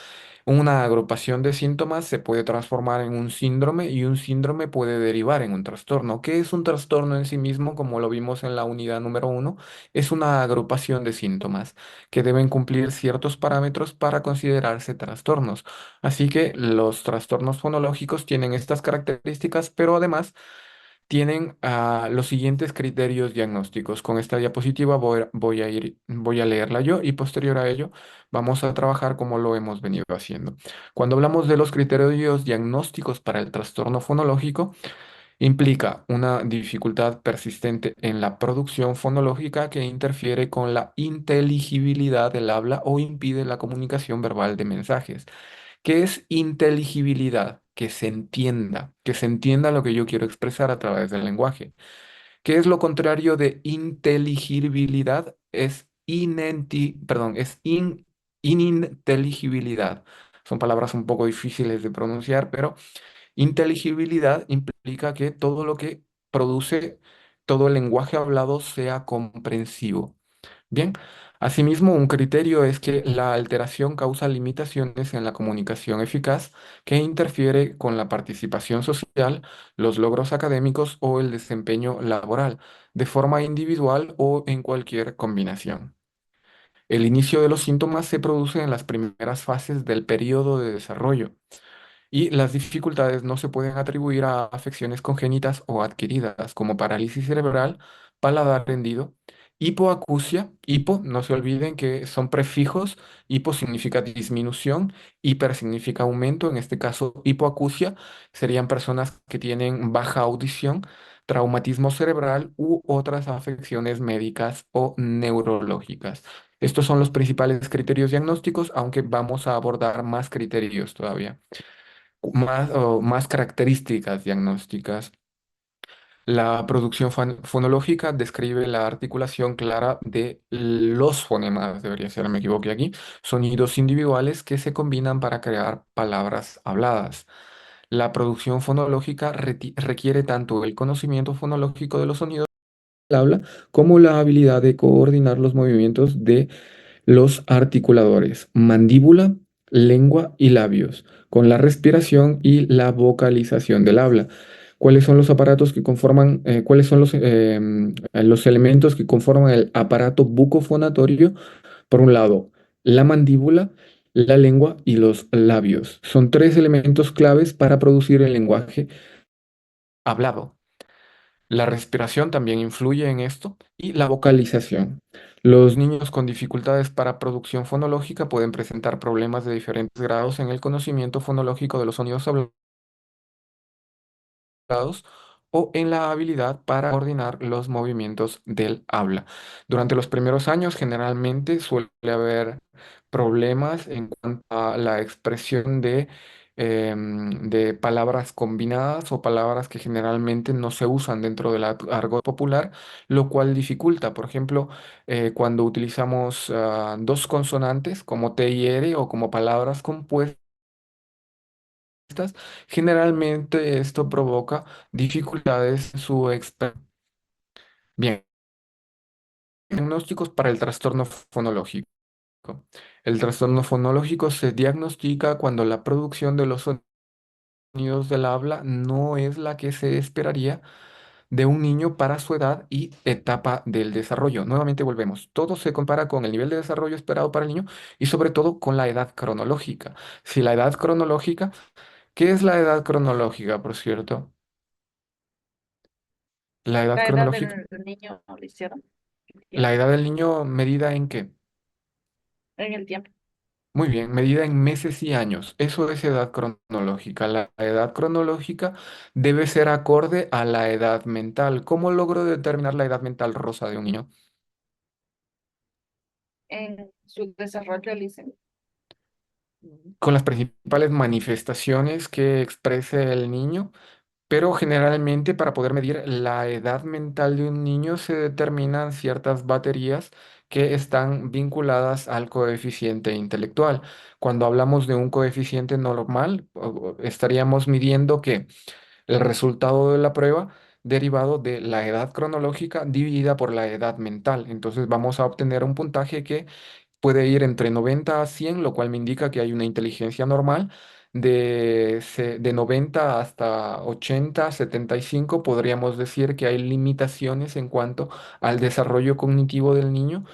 una agrupación de síntomas se puede transformar en un síndrome y un síndrome puede derivar en un trastorno. ¿Qué es un trastorno en sí mismo? Como lo vimos en la unidad número 1, es una agrupación de síntomas que deben cumplir ciertos parámetros para considerarse trastornos. Así que los trastornos fonológicos tienen estas características, pero además tienen los siguientes criterios diagnósticos. Con esta diapositiva voy a leerla yo y posterior a ello vamos a trabajar como lo hemos venido haciendo. Cuando hablamos de los criterios diagnósticos para el trastorno fonológico, implica una dificultad persistente en la producción fonológica que interfiere con la inteligibilidad del habla o impide la comunicación verbal de mensajes. ¿Qué es inteligibilidad? Que se entienda lo que yo quiero expresar a través del lenguaje. ¿Qué es lo contrario de inteligibilidad? Es ininteligibilidad. Son palabras un poco difíciles de pronunciar, pero inteligibilidad implica que todo lo que produce todo el lenguaje hablado sea comprensivo. Bien, asimismo, un criterio es que la alteración causa limitaciones en la comunicación eficaz que interfiere con la participación social, los logros académicos o el desempeño laboral, de forma individual o en cualquier combinación. El inicio de los síntomas se produce en las primeras fases del periodo de desarrollo y las dificultades no se pueden atribuir a afecciones congénitas o adquiridas, como parálisis cerebral, paladar hendido, hipoacusia. Hipo, no se olviden que son prefijos. Hipo significa disminución, hiper significa aumento. En este caso, hipoacusia serían personas que tienen baja audición. traumatismo cerebral u otras afecciones médicas o neurológicas. Estos son los principales criterios diagnósticos, aunque vamos a abordar más criterios todavía, más características diagnósticas. La producción fonológica describe la articulación clara de los fonemas, debería ser, me equivoqué aquí, sonidos individuales que se combinan para crear palabras habladas. La producción fonológica requiere tanto el conocimiento fonológico de los sonidos del habla como la habilidad de coordinar los movimientos de los articuladores, mandíbula, lengua y labios, con la respiración y la vocalización del habla. ¿Cuáles son los aparatos que conforman, cuáles son los elementos que conforman el aparato bucofonatorio? Por un lado, la mandíbula, la lengua y los labios. Son tres elementos claves para producir el lenguaje hablado. La respiración también influye en esto y la vocalización. Los niños con dificultades para producción fonológica pueden presentar problemas de diferentes grados en el conocimiento fonológico de los sonidos hablados o en la habilidad para coordinar los movimientos del habla. Durante los primeros años generalmente suele haber problemas en cuanto a la expresión de palabras combinadas o palabras que generalmente no se usan dentro del argot popular, lo cual dificulta, por ejemplo, cuando utilizamos dos consonantes como T y R o como palabras compuestas, generalmente esto provoca dificultades en su expresión. Bien, diagnósticos para el trastorno fonológico. El trastorno fonológico se diagnostica cuando la producción de los sonidos del habla no es la que se esperaría de un niño para su edad y etapa del desarrollo. Nuevamente volvemos. Todo se compara con el nivel de desarrollo esperado para el niño y sobre todo con la edad cronológica. Si la edad cronológica, ¿qué es la edad cronológica, por cierto? La edad La edad cronológica, del niño lo hicieron el la tiempo, edad del niño medida en qué? en el tiempo. Muy bien, medida en meses y años. Eso es edad cronológica. La edad cronológica debe ser acorde a la edad mental. ¿Cómo logro determinar la edad mental rosa de un niño? En su desarrollo, dicen. Con las principales manifestaciones que exprese el niño, pero generalmente para poder medir la edad mental de un niño se determinan ciertas baterías que están vinculadas al coeficiente intelectual. Cuando hablamos de un coeficiente normal, estaríamos midiendo que el resultado de la prueba derivado de la edad cronológica dividida por la edad mental. Entonces vamos a obtener un puntaje que puede ir entre 90 a 100, lo cual me indica que hay una inteligencia normal. De 90 hasta 80, 75, podríamos decir que hay limitaciones en cuanto al desarrollo cognitivo del niño.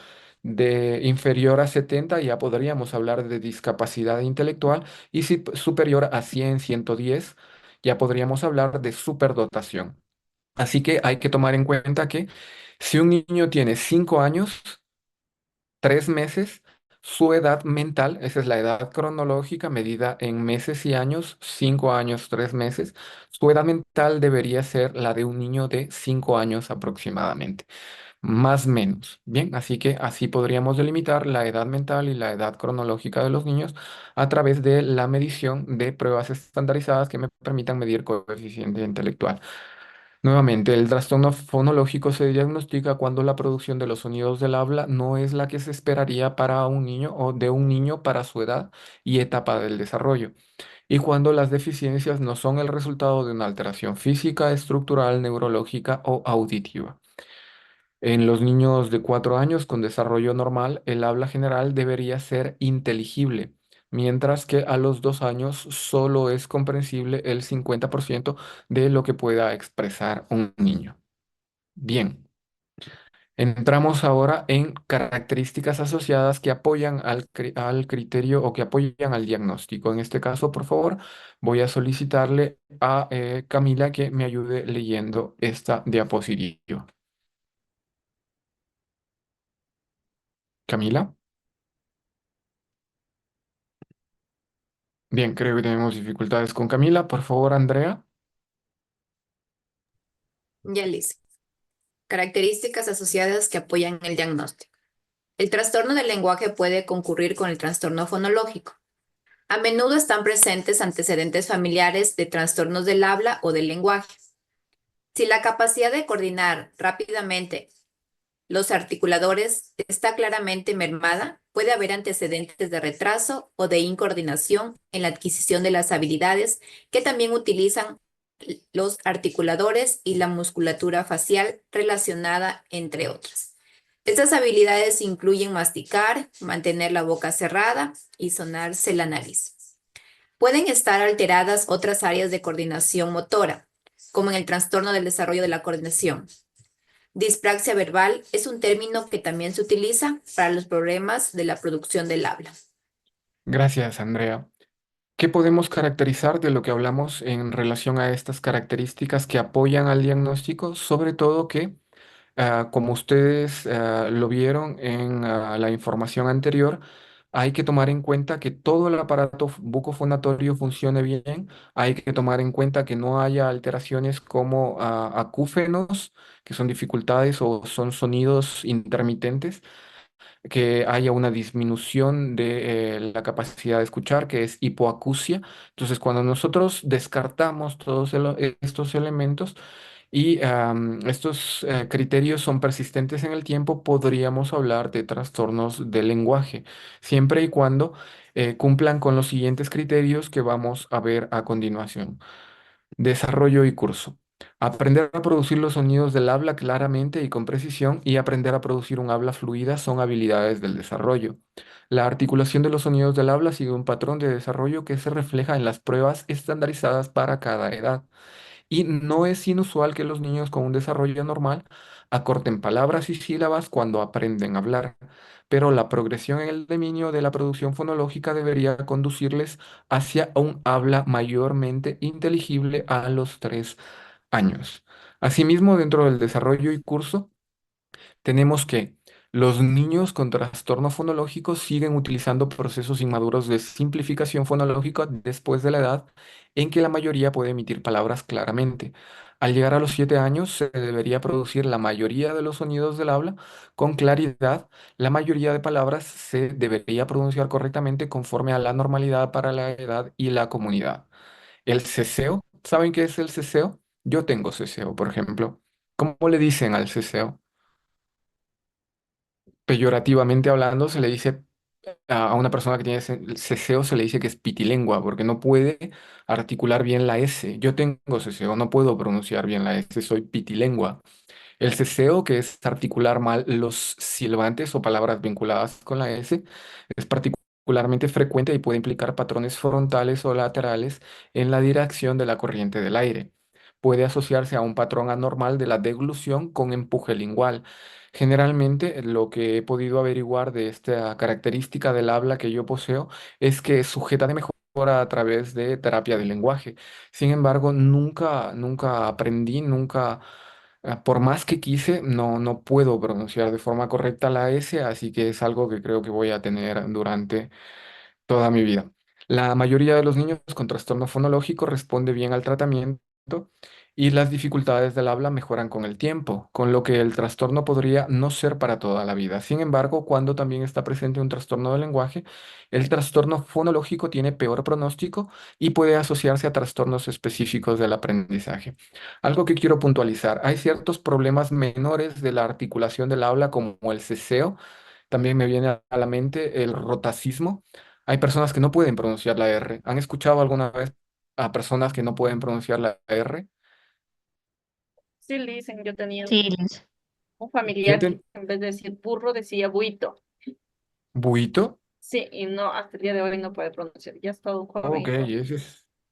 De inferior a 70 ya podríamos hablar de discapacidad intelectual y si superior a 100, 110, ya podríamos hablar de superdotación. Así que hay que tomar en cuenta que si un niño tiene 5 años, 3 meses, su edad mental, esa es la edad cronológica medida en meses y años, 5 años, 3 meses, su edad mental debería ser la de un niño de 5 años aproximadamente, más o menos. Bien, así que así podríamos delimitar la edad mental y la edad cronológica de los niños a través de la medición de pruebas estandarizadas que me permitan medir coeficiente intelectual. Nuevamente, el trastorno fonológico se diagnostica cuando la producción de los sonidos del habla no es la que se esperaría para un niño o de un niño para su edad y etapa del desarrollo, y cuando las deficiencias no son el resultado de una alteración física, estructural, neurológica o auditiva. En los niños de 4 años con desarrollo normal, el habla general debería ser inteligible, mientras que a los 2 años solo es comprensible el 50% de lo que pueda expresar un niño. Bien, entramos ahora en características asociadas que apoyan al criterio o que apoyan al diagnóstico. En este caso, por favor, voy a solicitarle a Camila que me ayude leyendo esta diapositiva. Camila. Bien, creo que tenemos dificultades con Camila. Por favor, Andrea. Ya listo. Características asociadas que apoyan el diagnóstico. El trastorno del lenguaje puede concurrir con el trastorno fonológico. A menudo están presentes antecedentes familiares de trastornos del habla o del lenguaje. Si la capacidad de coordinar rápidamente los articuladores está claramente mermada, puede haber antecedentes de retraso o de incoordinación en la adquisición de las habilidades que también utilizan los articuladores y la musculatura facial relacionada, entre otras. Estas habilidades incluyen masticar, mantener la boca cerrada y sonarse la nariz. Pueden estar alteradas otras áreas de coordinación motora, como en el trastorno del desarrollo de la coordinación. Dispraxia verbal es un término que también se utiliza para los problemas de la producción del habla. Gracias, Andrea. ¿Qué podemos caracterizar de lo que hablamos en relación a estas características que apoyan al diagnóstico? Sobre todo que, como ustedes lo vieron en la información anterior, hay que tomar en cuenta que todo el aparato bucofonatorio funcione bien, hay que tomar en cuenta que no haya alteraciones como acúfenos, que son dificultades o son sonidos intermitentes, que haya una disminución de la capacidad de escuchar, que es hipoacusia. Entonces, cuando nosotros descartamos todos estos elementos y estos criterios son persistentes en el tiempo, podríamos hablar de trastornos del lenguaje, siempre y cuando cumplan con los siguientes criterios que vamos a ver a continuación. Desarrollo y curso. Aprender a producir los sonidos del habla claramente y con precisión y aprender a producir un habla fluida son habilidades del desarrollo. La articulación de los sonidos del habla sigue un patrón de desarrollo que se refleja en las pruebas estandarizadas para cada edad. Y no es inusual que los niños con un desarrollo normal acorten palabras y sílabas cuando aprenden a hablar, pero la progresión en el dominio de la producción fonológica debería conducirles hacia un habla mayormente inteligible a los 3 años. Asimismo, dentro del desarrollo y curso, tenemos que los niños con trastorno fonológico siguen utilizando procesos inmaduros de simplificación fonológica después de la edad en que la mayoría puede emitir palabras claramente. Al llegar a los 7 años se debería producir la mayoría de los sonidos del habla con claridad. La mayoría de palabras se debería pronunciar correctamente conforme a la normalidad para la edad y la comunidad. El ceseo, ¿saben qué es el ceseo? Yo tengo ceseo, por ejemplo. ¿Cómo le dicen al ceseo? Peyorativamente hablando, se le dice a una persona que tiene ceseo, se le dice que es pitilengua, porque no puede articular bien la S. Yo tengo ceseo, no puedo pronunciar bien la S, soy pitilengua. El ceseo, que es articular mal los silbantes o palabras vinculadas con la S, es particularmente frecuente y puede implicar patrones frontales o laterales en la dirección de la corriente del aire. Puede asociarse a un patrón anormal de la deglución con empuje lingual. Generalmente, lo que he podido averiguar de esta característica del habla que yo poseo es que es sujeta de mejora a través de terapia del lenguaje. Sin embargo, nunca aprendí, nunca por más que quise, no puedo pronunciar de forma correcta la S, así que es algo que creo que voy a tener durante toda mi vida. La mayoría de los niños con trastorno fonológico responde bien al tratamiento y las dificultades del habla mejoran con el tiempo, con lo que el trastorno podría no ser para toda la vida. Sin embargo, cuando también está presente un trastorno del lenguaje, el trastorno fonológico tiene peor pronóstico y puede asociarse a trastornos específicos del aprendizaje. Algo que quiero puntualizar, hay ciertos problemas menores de la articulación del habla como el ceseo, también me viene a la mente el rotacismo. Hay personas que no pueden pronunciar la R. ¿Han escuchado alguna vez a personas que no pueden pronunciar la R? Sí, dicen, yo tenía Sí, Liz. un Yo familiar que ten- en vez de decir burro decía buito. ¿Buito? Sí, y no, hasta el día de hoy no puede pronunciar. Ya es todo un Ok, joven. ese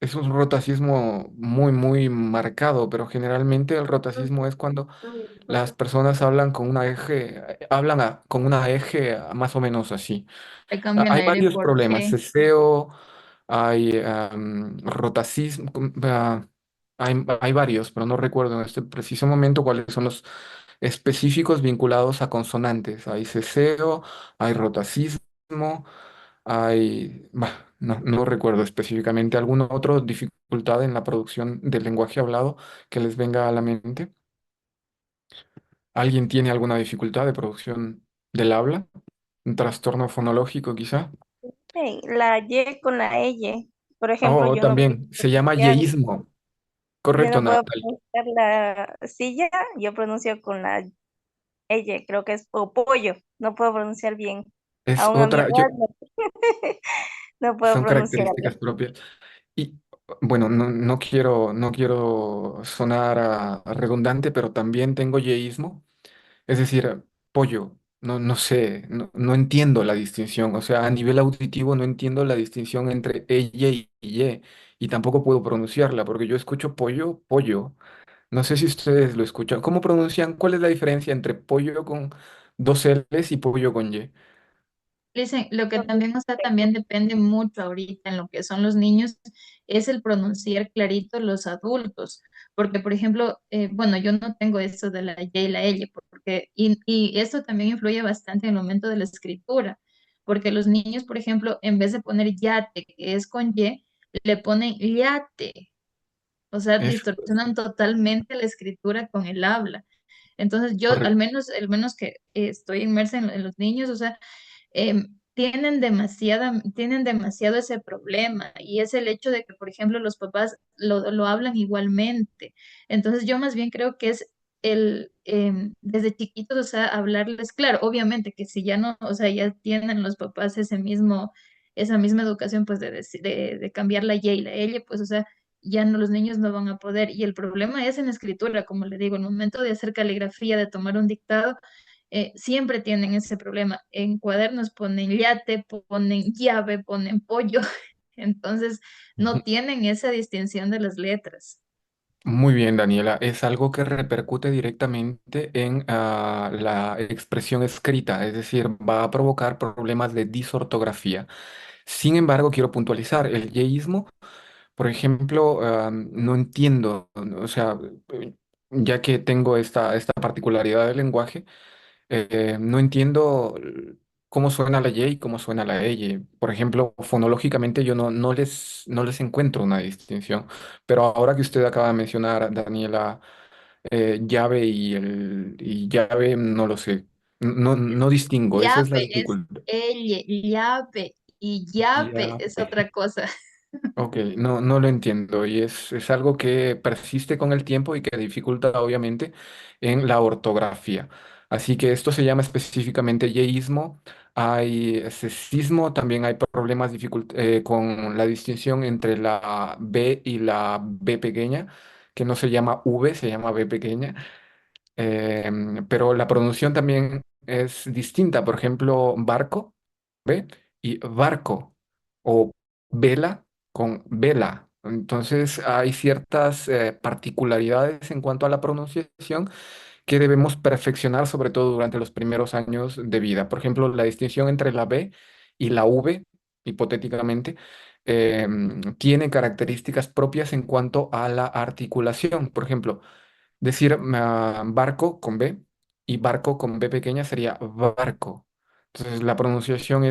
es un rotacismo muy marcado, pero generalmente el rotacismo es cuando las personas hablan con una eje, con una eje más o menos así. Le cambian Hay la R varios por problemas, G. ceseo, hay rotacismo, hay varios, pero no recuerdo en este preciso momento cuáles son los específicos vinculados a consonantes. Hay ceseo, hay rotacismo, no recuerdo específicamente alguna otra dificultad en la producción del lenguaje hablado que les venga a la mente. ¿Alguien tiene alguna dificultad de producción del habla? ¿Un trastorno fonológico quizá? Sí, la Y con la L. Por ejemplo, Oh, también. Se llama yeísmo. yo Correcto, no puedo Natalia. pronunciar la silla, yo pronuncio con la L, creo que es o pollo, no puedo pronunciar bien. Es Aún a mi otra, edad no, no puedo son pronunciarlo. características propias. Y bueno, no quiero sonar redundante, pero también tengo yeísmo. Es decir, pollo, no sé, no entiendo la distinción. O sea, a nivel auditivo no entiendo la distinción entre ella y ye. Y tampoco puedo pronunciarla, porque yo escucho pollo, pollo. No sé si ustedes lo escuchan. ¿Cómo pronuncian? ¿Cuál es la diferencia entre pollo con dos L's y pollo con Y? Listen, lo que también, o sea, también depende mucho ahorita en lo que son los niños, es el pronunciar clarito los adultos, porque por ejemplo, bueno, yo no tengo eso de la Y y la L, porque, y esto también influye bastante en el momento de la escritura, porque los niños, por ejemplo, en vez de poner yate, que es con Y, le ponen yate, o sea, Es distorsionan totalmente la escritura con el habla. Entonces yo, correcto. al menos que estoy inmersa en los niños, o sea, tienen demasiado ese problema y es el hecho de que, por ejemplo, los papás lo hablan igualmente. Entonces yo más bien creo que es desde chiquitos, o sea, hablarles, claro, obviamente que si ya no, o sea, ya tienen los papás esa misma educación, pues de cambiar la Y y la L, pues, o sea, ya no, los niños no van a poder. Y el problema es en la escritura, como le digo, el momento de hacer caligrafía, de tomar un dictado, siempre tienen ese problema. En cuadernos ponen yate, ponen llave, ponen pollo, entonces no tienen esa distinción de las letras. Muy bien, Daniela. Es algo que repercute directamente en la expresión escrita, es decir, va a provocar problemas de disortografía. Sin embargo, quiero puntualizar, el yeísmo, por ejemplo, no entiendo, o sea, eh, ya que tengo esta particularidad del lenguaje, no entiendo cómo suena la Y y cómo suena la L. Por ejemplo, fonológicamente yo no les encuentro una distinción. Pero ahora que usted acaba de mencionar, Daniela, llave y llave, no lo sé. No distingo, esa es la Llave es dificultad. L, llave y llave es Llave. otra cosa. Ok, no lo entiendo y es algo que persiste con el tiempo y que dificulta obviamente en la ortografía. Así que esto se llama específicamente yeísmo. Hay sesismo, también hay problemas con la distinción entre la B y la B pequeña, que no se llama V, se llama B pequeña. Pero la pronunciación también es distinta. Por ejemplo, barco, ¿ve? Y barco, o vela con vela. Entonces hay ciertas particularidades en cuanto a la pronunciación que debemos perfeccionar, sobre todo durante los primeros años de vida. Por ejemplo, la distinción entre la B y la V, hipotéticamente, tiene características propias en cuanto a la articulación. Por ejemplo, decir barco con B y barco con B pequeña sería barco. Entonces la pronunciación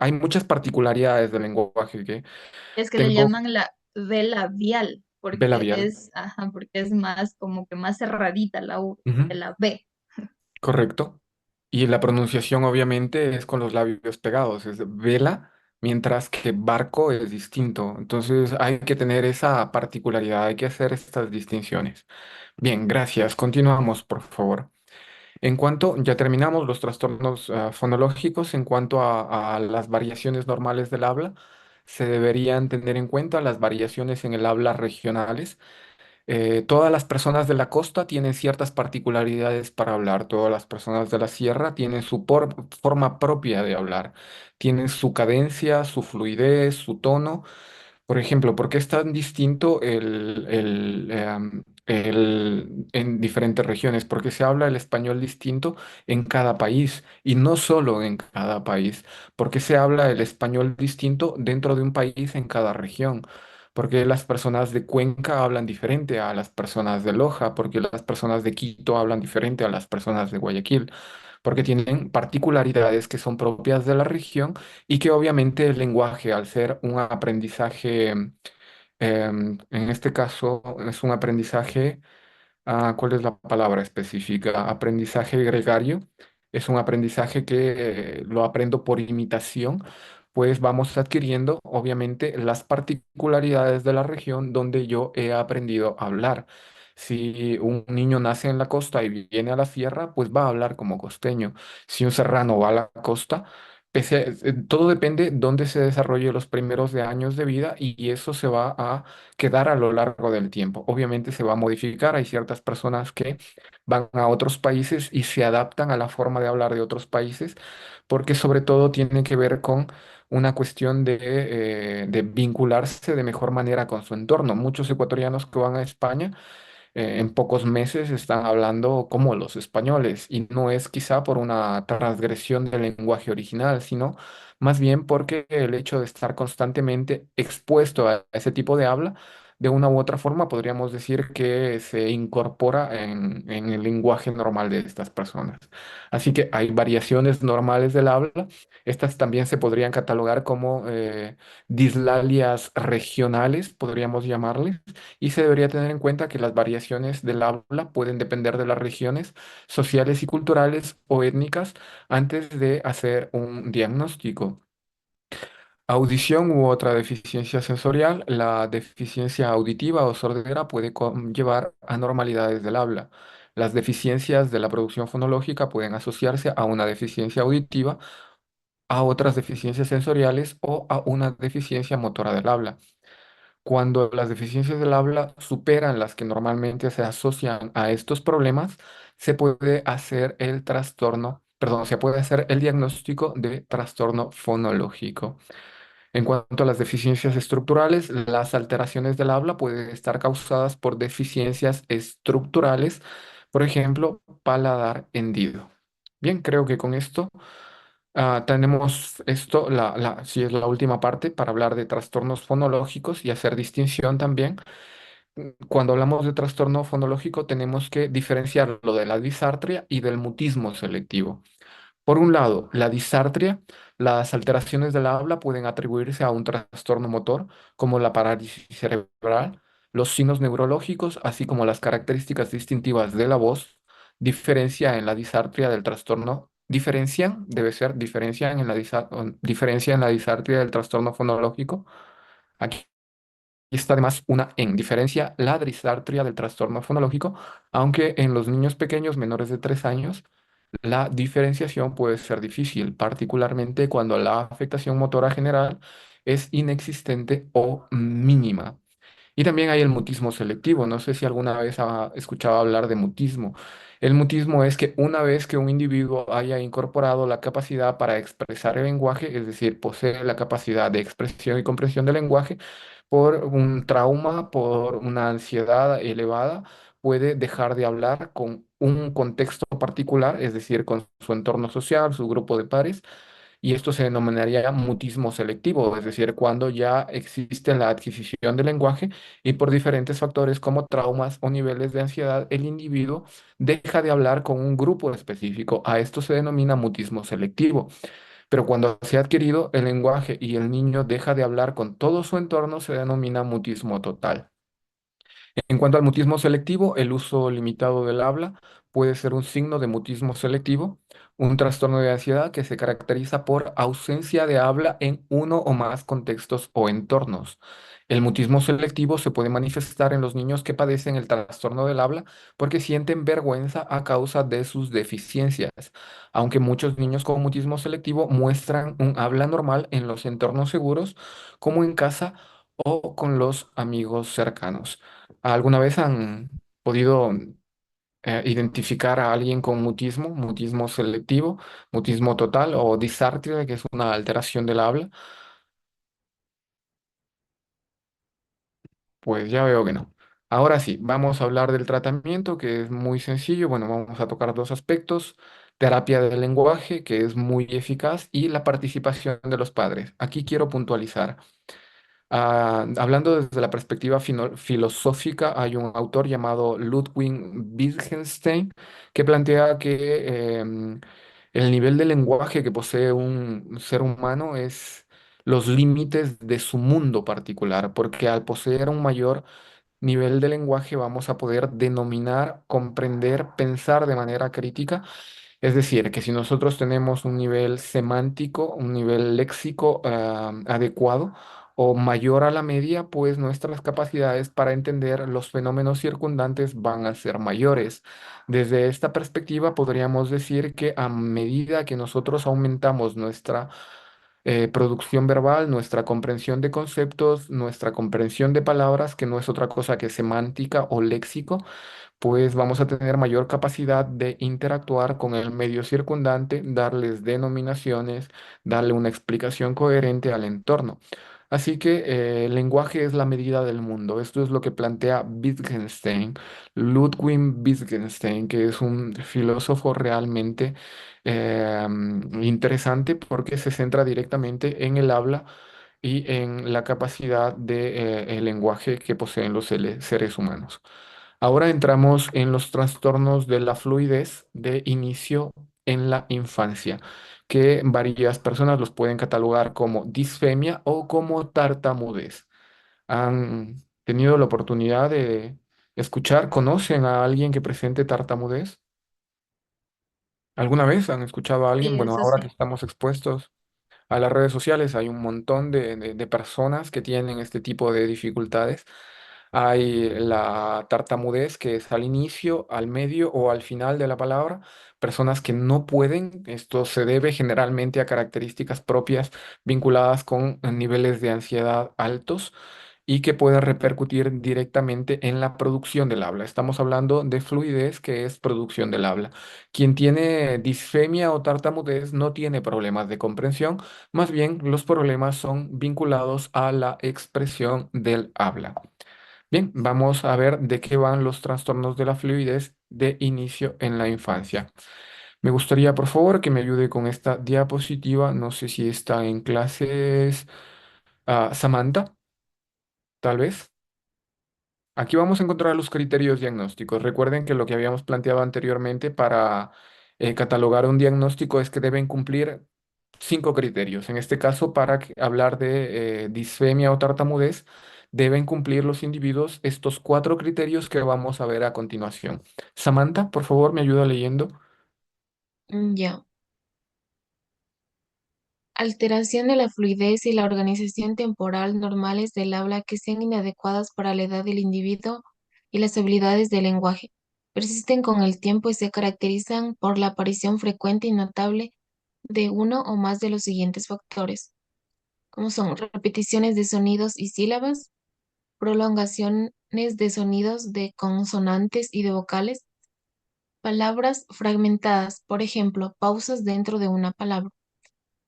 hay muchas particularidades del lenguaje que Es que le tengo llaman la V labial, B porque labial. porque es más como que más cerradita la U Ujú, de la B. correcto. Y la pronunciación obviamente es con los labios pegados, es vela, mientras que barco es distinto. Entonces hay que tener esa particularidad, hay que hacer estas distinciones. Bien, gracias. Continuamos, por favor. Ya terminamos los trastornos fonológicos. En cuanto a las variaciones normales del habla, se deberían tener en cuenta las variaciones en el habla regionales. Todas las personas de la costa tienen ciertas particularidades para hablar. Todas las personas de la sierra tienen su forma propia de hablar. Tienen su cadencia, su fluidez, su tono. Por ejemplo, ¿por qué es tan distinto en diferentes regiones? Porque se habla el español distinto en cada país y no solo en cada país. ¿Por qué se habla el español distinto dentro de un país en cada región? Porque las personas de Cuenca hablan diferente a las personas de Loja, porque las personas de Quito hablan diferente a las personas de Guayaquil, porque tienen particularidades que son propias de la región y que obviamente el lenguaje, al ser un aprendizaje, en este caso es un aprendizaje ¿Cuál es la palabra específica? Aprendizaje gregario. Es un aprendizaje que lo aprendo por imitación, pues vamos adquiriendo, obviamente, las particularidades de la región donde yo he aprendido a hablar. Si un niño nace en la costa y viene a la sierra, pues va a hablar como costeño. Si un serrano va a la costa, todo depende dónde se desarrolle los primeros de años de vida y eso se va a quedar a lo largo del tiempo. Obviamente se va a modificar. Hay ciertas personas que van a otros países y se adaptan a la forma de hablar de otros países, porque sobre todo tiene que ver con una cuestión de vincularse de mejor manera con su entorno. Muchos ecuatorianos que van a España en pocos meses están hablando como los españoles y no es quizá por una transgresión del lenguaje original, sino más bien porque el hecho de estar constantemente expuesto a ese tipo de habla, de una u otra forma podríamos decir que se incorpora en el lenguaje normal de estas personas. Así que hay variaciones normales del habla. Estas también se podrían catalogar como dislalias regionales, podríamos llamarles, y se debería tener en cuenta que las variaciones del habla pueden depender de las regiones sociales y culturales o étnicas antes de hacer un diagnóstico. Audición u otra deficiencia sensorial, la deficiencia auditiva o sordera puede conllevar anormalidades del habla. Las deficiencias de la producción fonológica pueden asociarse a una deficiencia auditiva, a otras deficiencias sensoriales o a una deficiencia motora del habla. Cuando las deficiencias del habla superan las que normalmente se asocian a estos problemas, se puede hacer el trastorno, perdón, se puede hacer el diagnóstico de trastorno fonológico. En cuanto a las deficiencias estructurales, las alteraciones del habla pueden estar causadas por deficiencias estructurales, por ejemplo, paladar hendido. Bien, creo que con esto tenemos esto, si es la última parte, para hablar de trastornos fonológicos y hacer distinción también. Cuando hablamos de trastorno fonológico, tenemos que diferenciarlo de la disartria y del mutismo selectivo. Por un lado, la disartria, las alteraciones del habla pueden atribuirse a un trastorno motor, como la parálisis cerebral, los signos neurológicos, así como las características distintivas de la voz, diferencia en la disartria del trastorno, diferencian, debe ser, diferencia en la disartria del trastorno fonológico. Aquí está además una en diferencia la disartria del trastorno fonológico, aunque en los niños pequeños menores de 3 años, la diferenciación puede ser difícil, particularmente cuando la afectación motora general es inexistente o mínima. Y también hay el mutismo selectivo. No sé si alguna vez ha escuchado hablar de mutismo. El mutismo es que una vez que un individuo haya incorporado la capacidad para expresar el lenguaje, es decir, posee la capacidad de expresión y comprensión del lenguaje, por un trauma, por una ansiedad elevada, puede dejar de hablar con un contexto particular, es decir, con su entorno social, su grupo de pares, y esto se denominaría mutismo selectivo, es decir, cuando ya existe la adquisición del lenguaje y por diferentes factores como traumas o niveles de ansiedad, el individuo deja de hablar con un grupo específico. A esto se denomina mutismo selectivo. Pero cuando se ha adquirido el lenguaje y el niño deja de hablar con todo su entorno, se denomina mutismo total. En cuanto al mutismo selectivo, el uso limitado del habla puede ser un signo de mutismo selectivo, un trastorno de ansiedad que se caracteriza por ausencia de habla en uno o más contextos o entornos. El mutismo selectivo se puede manifestar en los niños que padecen el trastorno del habla porque sienten vergüenza a causa de sus deficiencias, aunque muchos niños con mutismo selectivo muestran un habla normal en los entornos seguros, como en casa o con los amigos cercanos. ¿Alguna vez han podido identificar a alguien con mutismo, mutismo selectivo, mutismo total o disartria, que es una alteración del habla? Pues ya veo que no. Ahora sí, vamos a hablar del tratamiento, que es muy sencillo. Bueno, vamos a tocar dos aspectos. Terapia del lenguaje, que es muy eficaz, y la participación de los padres. Aquí quiero puntualizar. Hablando desde la perspectiva filosófica, hay un autor llamado Ludwig Wittgenstein que plantea que el nivel de lenguaje que posee un ser humano es los límites de su mundo particular, porque al poseer un mayor nivel de lenguaje vamos a poder denominar, comprender, pensar de manera crítica. Es decir, que si nosotros tenemos un nivel semántico, un nivel léxico adecuado o mayor a la media, pues nuestras capacidades para entender los fenómenos circundantes van a ser mayores. Desde esta perspectiva, podríamos decir que a medida que nosotros aumentamos nuestra producción verbal, nuestra comprensión de conceptos, nuestra comprensión de palabras, que no es otra cosa que semántica o léxico, pues vamos a tener mayor capacidad de interactuar con el medio circundante, darles denominaciones, darle una explicación coherente al entorno. Así que el lenguaje es la medida del mundo. Esto es lo que plantea Wittgenstein, Ludwig Wittgenstein, que es un filósofo realmente interesante porque se centra directamente en el habla y en la capacidad de el lenguaje que poseen los seres humanos. Ahora entramos en los trastornos de la fluidez de inicio en la infancia, que varias personas los pueden catalogar como disfemia o como tartamudez. ¿Han tenido la oportunidad de escuchar, conocen a alguien que presente tartamudez? ¿Alguna vez han escuchado a alguien? Sí, Bueno, eso ahora que sí. estamos expuestos a las redes sociales, hay un montón de personas que tienen este tipo de dificultades. Hay la tartamudez, que es al inicio, al medio o al final de la palabra. Personas que no pueden, esto se debe generalmente a características propias vinculadas con niveles de ansiedad altos y que puede repercutir directamente en la producción del habla. Estamos hablando de fluidez, que es producción del habla. Quien tiene disfemia o tartamudez no tiene problemas de comprensión, más bien los problemas son vinculados a la expresión del habla. Bien, vamos a ver de qué van los trastornos de la fluidez de inicio en la infancia. Me gustaría, por favor, que me ayude con esta diapositiva. No sé si está en clases. Samantha, tal vez. Aquí vamos a encontrar los criterios diagnósticos. Recuerden que lo que habíamos planteado anteriormente para catalogar un diagnóstico es que deben cumplir 5 criterios. En este caso, para hablar de disfemia o tartamudez, deben cumplir los individuos estos 4 criterios que vamos a ver a continuación. Samantha, por favor, me ayuda leyendo. Ya. Alteración de la fluidez y la organización temporal normales del habla que sean inadecuadas para la edad del individuo y las habilidades del lenguaje. Persisten con el tiempo y se caracterizan por la aparición frecuente y notable de uno o más de los siguientes factores, como son repeticiones de sonidos y sílabas, prolongaciones de sonidos de consonantes y de vocales, palabras fragmentadas, por ejemplo, pausas dentro de una palabra.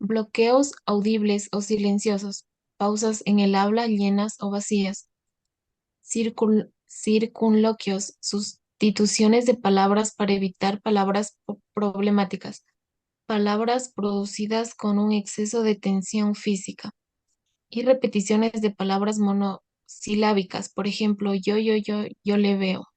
Bloqueos audibles o silenciosos, pausas en el habla llenas o vacías, circunloquios, sustituciones de palabras para evitar palabras problemáticas, palabras producidas con un exceso de tensión física y repeticiones de palabras monosilábicas, por ejemplo, yo le veo.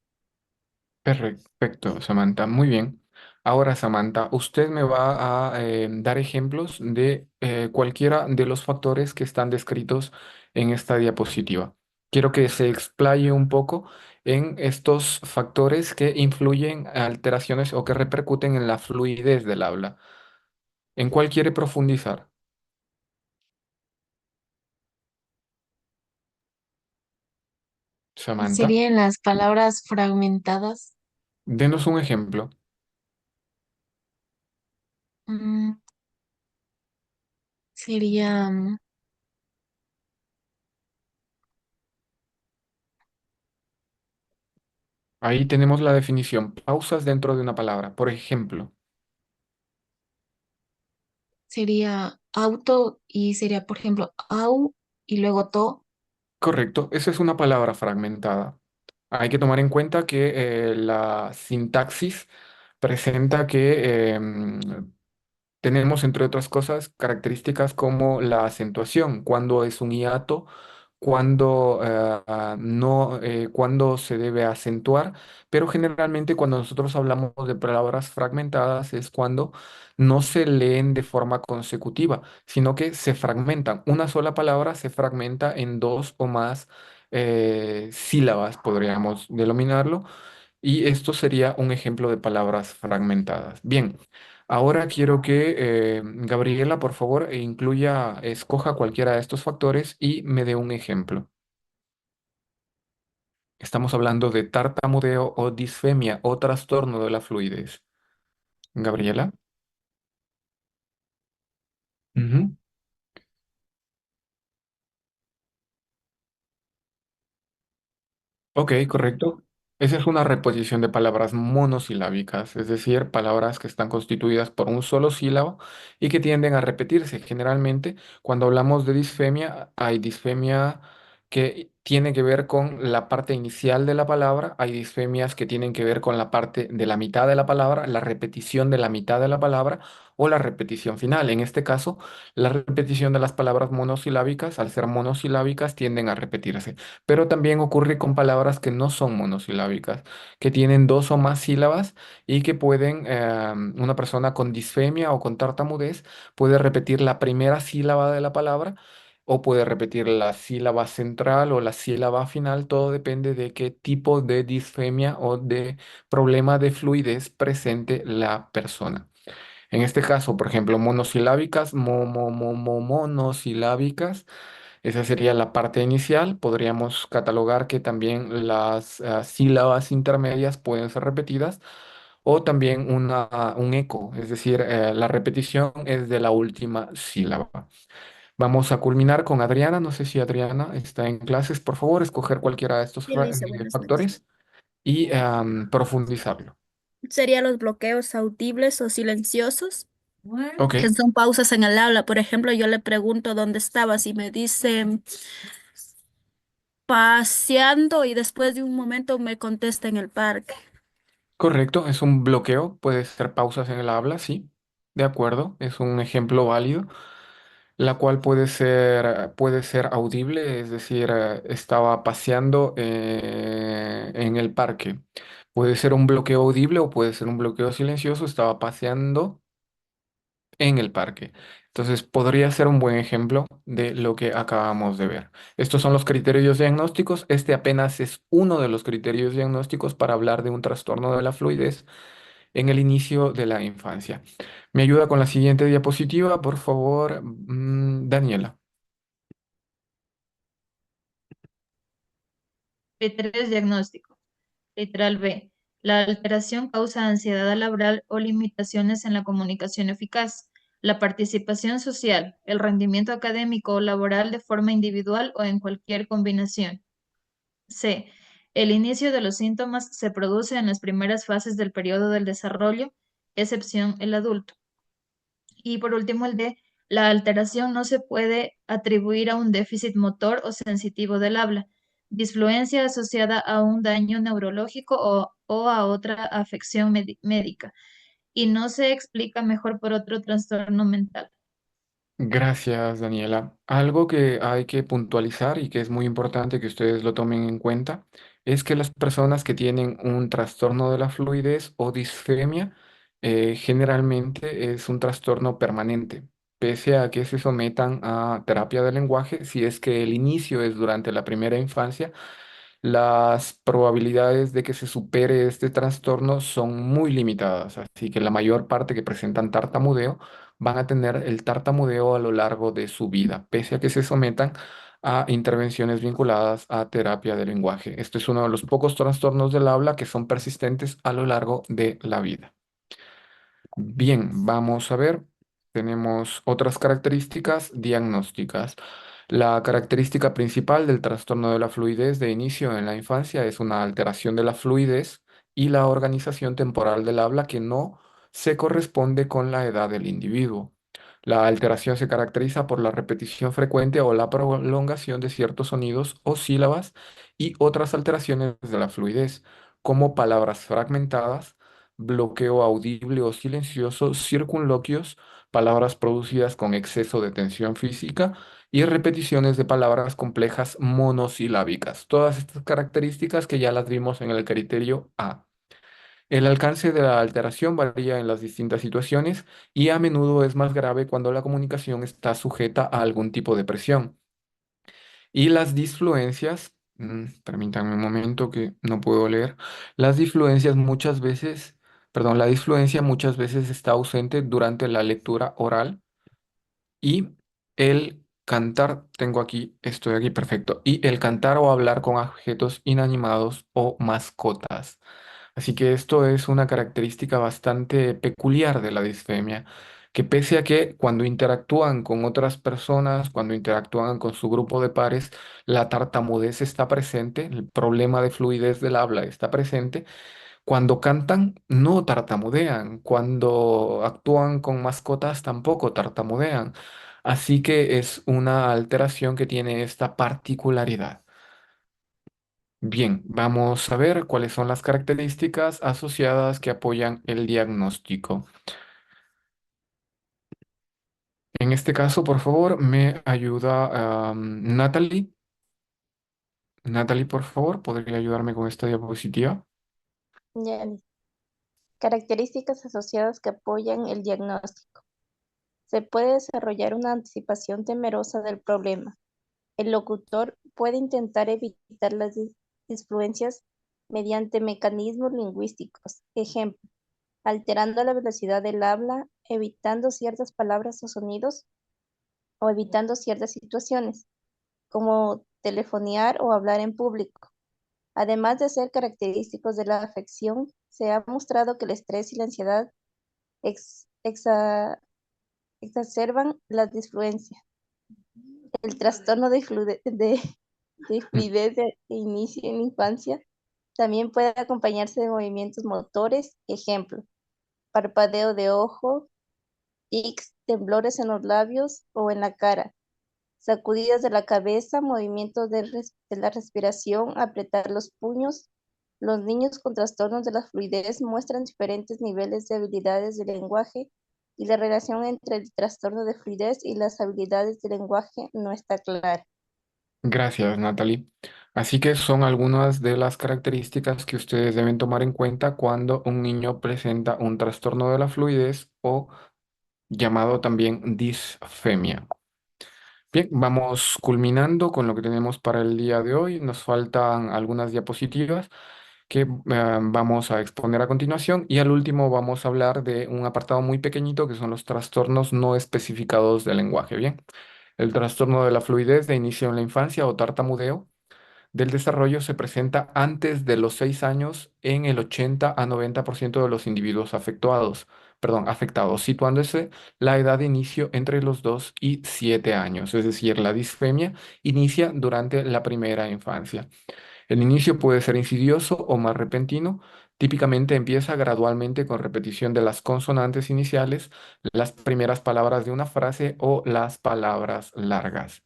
Perfecto, Samantha. Muy bien. Ahora, Samantha, usted me va a dar ejemplos de cualquiera de los factores que están descritos en esta diapositiva. Quiero que se explaye un poco en estos factores que influyen a alteraciones o que repercuten en la fluidez del habla. ¿En cuál quiere profundizar? Samantha, Serían las palabras fragmentadas. denos un ejemplo. mm, sería, Ahí tenemos la definición, pausas dentro de una palabra. Por ejemplo. sería auto y sería, por ejemplo, au y luego to. Correcto, esa es una palabra fragmentada. Hay que tomar en cuenta que la sintaxis presenta que tenemos, entre otras cosas, características como la acentuación, cuando es un hiato, cuando no, cuando se debe acentuar, pero generalmente cuando nosotros hablamos de palabras fragmentadas es cuando no se leen de forma consecutiva, sino que se fragmentan. Una sola palabra se fragmenta en dos o más sílabas, podríamos denominarlo, y esto sería un ejemplo de palabras fragmentadas. Bien, ahora quiero que Gabriela, por favor, escoja cualquiera de estos factores y me dé un ejemplo. Estamos hablando de tartamudeo o disfemia o trastorno de la fluidez. Gabriela. Ujú. Ok, correcto. Esa es una reposición de palabras monosilábicas, es decir, palabras que están constituidas por un solo sílabo y que tienden a repetirse. Generalmente, cuando hablamos de disfemia, hay disfemia que tiene que ver con la parte inicial de la palabra, hay disfemias que tienen que ver con la parte de la mitad de la palabra, la repetición de la mitad de la palabra o la repetición final. En este caso, la repetición de las palabras monosilábicas, al ser monosilábicas, tienden a repetirse, pero también ocurre con palabras que no son monosilábicas, que tienen dos o más sílabas y que una persona con disfemia o con tartamudez puede repetir la primera sílaba de la palabra o puede repetir la sílaba central o la sílaba final, todo depende de qué tipo de disfemia o de problema de fluidez presente la persona. En este caso, por ejemplo, monosilábicas, monosilábicas, esa sería la parte inicial. Podríamos catalogar que también las sílabas intermedias pueden ser repetidas o también un eco, es decir, la repetición es de la última sílaba. Vamos a culminar con Adriana. No sé si Adriana está en clases. Por favor, escoger cualquiera de estos Sí, Luisa, buenas noches. factores y profundizarlo. Serían los bloqueos audibles o silenciosos, Ok, que son pausas en el habla. Por ejemplo, yo le pregunto dónde estabas y me dice paseando y después de un momento me contesta en el parque. correcto. Es un bloqueo. Puede ser pausas en el habla, sí. De acuerdo. Es un ejemplo válido. La cual puede ser audible, es decir, estaba paseando en el parque. Puede ser un bloqueo audible o puede ser un bloqueo silencioso, estaba paseando en el parque. Entonces, podría ser un buen ejemplo de lo que acabamos de ver. Estos son los criterios diagnósticos. Este apenas es uno de los criterios diagnósticos para hablar de un trastorno de la fluidez en el inicio de la infancia. ¿Me ayuda con la siguiente diapositiva, por favor, Daniela? Criterios diagnósticos. Literal B. La alteración causa ansiedad laboral o limitaciones en la comunicación eficaz. La participación social, el rendimiento académico o laboral de forma individual o en cualquier combinación. C. El inicio de los síntomas se produce en las primeras fases del periodo del desarrollo, excepción el adulto. Y por último, el D. La alteración no se puede atribuir a un déficit motor o sensitivo del habla, disfluencia asociada a un daño neurológico o a otra afección médica, y no se explica mejor por otro trastorno mental. Gracias, Daniela. Algo que hay que puntualizar y que es muy importante que ustedes lo tomen en cuenta es que las personas que tienen un trastorno de la fluidez o disfemia generalmente es un trastorno permanente, pese a que se sometan a terapia de lenguaje, si es que el inicio es durante la primera infancia. Las probabilidades de que se supere este trastorno son muy limitadas, así que la mayor parte que presentan tartamudeo van a tener el tartamudeo a lo largo de su vida, pese a que se sometan a intervenciones vinculadas a terapia de lenguaje. Este es uno de los pocos trastornos del habla que son persistentes a lo largo de la vida. Bien, vamos a ver. Tenemos otras características diagnósticas. La característica principal del trastorno de la fluidez de inicio en la infancia es una alteración de la fluidez y la organización temporal del habla que no se corresponde con la edad del individuo. La alteración se caracteriza por la repetición frecuente o la prolongación de ciertos sonidos o sílabas y otras alteraciones de la fluidez, como palabras fragmentadas, bloqueo audible o silencioso, circunloquios, palabras producidas con exceso de tensión física y repeticiones de palabras complejas monosilábicas. Todas estas características que ya las vimos en el criterio A. El alcance de la alteración varía en las distintas situaciones y a menudo es más grave cuando la comunicación está sujeta a algún tipo de presión. Y las disfluencias Permítanme un momento que no puedo leer. Las disfluencias muchas veces, perdón, la disfluencia muchas veces está ausente durante la lectura oral y el cantar, tengo aquí, estoy aquí, perfecto, y el cantar o hablar con objetos inanimados o mascotas. Así que esto es una característica bastante peculiar de la disfemia, que pese a que cuando interactúan con otras personas, cuando interactúan con su grupo de pares, la tartamudez está presente, el problema de fluidez del habla está presente, cuando cantan no tartamudean, cuando actúan con mascotas tampoco tartamudean. Así que es una alteración que tiene esta particularidad. Bien, vamos a ver cuáles son las características asociadas que apoyan el diagnóstico. En este caso, por favor, me ayuda Natalie. Natalie, por favor, ¿podría ayudarme con esta diapositiva? Ya, características asociadas que apoyan el diagnóstico. Se puede desarrollar una anticipación temerosa del problema. El locutor puede intentar evitar las disfluencias mediante mecanismos lingüísticos. Ejemplo, alterando la velocidad del habla, evitando ciertas palabras o sonidos o evitando ciertas situaciones, como telefonear o hablar en público. Además de ser característicos de la afección, se ha mostrado que el estrés y la ansiedad ex- exa- exacerban la disfluencia. El trastorno de fluidez de inicio en la infancia también puede acompañarse de movimientos motores, ejemplo, parpadeo de ojo, tics, temblores en los labios o en la cara, sacudidas de la cabeza, movimientos de la respiración, apretar los puños. Los niños con trastornos de la fluidez muestran diferentes niveles de habilidades de lenguaje y la relación entre el trastorno de fluidez y las habilidades de lenguaje no está clara. Gracias, Natalie. Así que son algunas de las características que ustedes deben tomar en cuenta cuando un niño presenta un trastorno de la fluidez o llamado también disfemia. Bien, vamos culminando con lo que tenemos para el día de hoy. Nos faltan algunas diapositivas que vamos a exponer a continuación y al último vamos a hablar de un apartado muy pequeñito que son los trastornos no especificados del lenguaje. Bien, el trastorno de la fluidez de inicio en la infancia o tartamudeo del desarrollo se presenta antes de los 6 años en el 80 a 90% de los individuos afectados, situándose la edad de inicio entre los 2 y 7 años, es decir, la disfemia inicia durante la primera infancia. El inicio puede ser insidioso o más repentino. Típicamente empieza gradualmente con repetición de las consonantes iniciales, las primeras palabras de una frase o las palabras largas.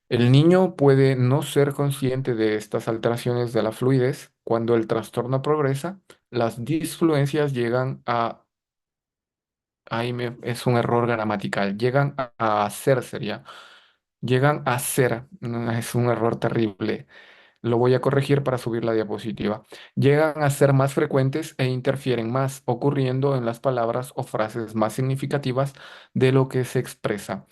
El niño puede no ser consciente de estas alteraciones de la fluidez. Cuando el trastorno progresa, las disfluencias llegan a, es un error gramatical, llegan a ser, sería, llegan a ser, no, es un error terrible. Lo voy a corregir para subir la diapositiva. Llegan a ser más frecuentes e interfieren más, ocurriendo en las palabras o frases más significativas de lo que se expresa.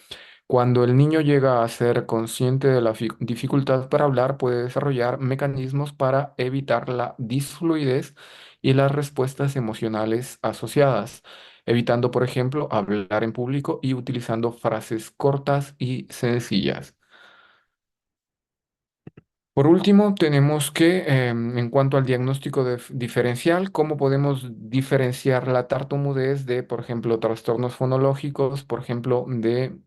Cuando el niño llega a ser consciente de la dificultad para hablar, puede desarrollar mecanismos para evitar la disfluidez y las respuestas emocionales asociadas, evitando, por ejemplo, hablar en público y utilizando frases cortas y sencillas. Por último, tenemos que, en cuanto al diagnóstico diferencial, ¿cómo podemos diferenciar la tartamudez de, por ejemplo, trastornos fonológicos, por ejemplo, de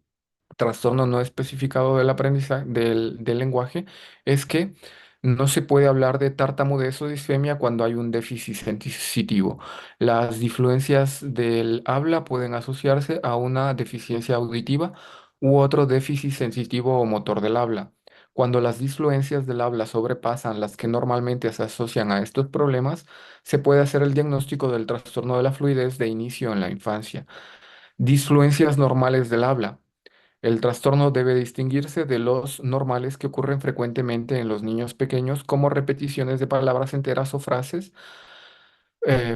trastorno no especificado del aprendizaje del lenguaje? Es que no se puede hablar de tartamudez o disfemia cuando hay un déficit sensitivo. Las difluencias del habla pueden asociarse a una deficiencia auditiva u otro déficit sensitivo o motor del habla. Cuando las disfluencias del habla sobrepasan las que normalmente se asocian a estos problemas, se puede hacer el diagnóstico del trastorno de la fluidez de inicio en la infancia. Disfluencias normales del habla. El trastorno debe distinguirse de los normales que ocurren frecuentemente en los niños pequeños, como repeticiones de palabras enteras o frases,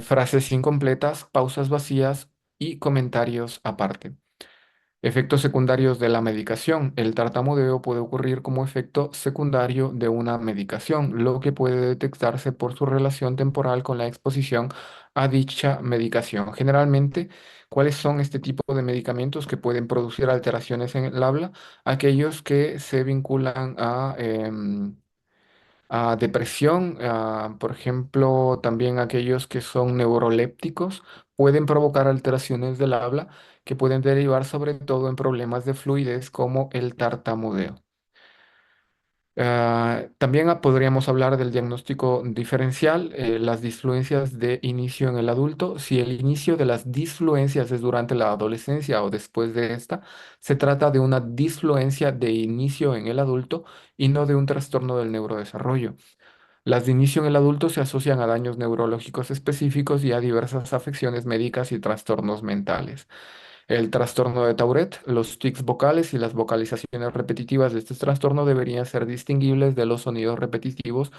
frases incompletas, pausas vacías y comentarios aparte. Efectos secundarios de la medicación. El tartamudeo puede ocurrir como efecto secundario de una medicación, lo que puede detectarse por su relación temporal con la exposición a dicha medicación. Generalmente, ¿cuáles son este tipo de medicamentos que pueden producir alteraciones en el habla? Aquellos que se vinculan a depresión, por ejemplo, también aquellos que son neurolépticos pueden provocar alteraciones del habla que pueden derivar sobre todo en problemas de fluidez como el tartamudeo. También podríamos hablar del diagnóstico diferencial, las disfluencias de inicio en el adulto. Si el inicio de las disfluencias es durante la adolescencia o después de esta, se trata de una disfluencia de inicio en el adulto y no de un trastorno del neurodesarrollo. Las de inicio en el adulto se asocian a daños neurológicos específicos y a diversas afecciones médicas y trastornos mentales. El trastorno de Tourette, los tics vocales y las vocalizaciones repetitivas de este trastorno deberían ser distinguibles de los sonidos repetitivos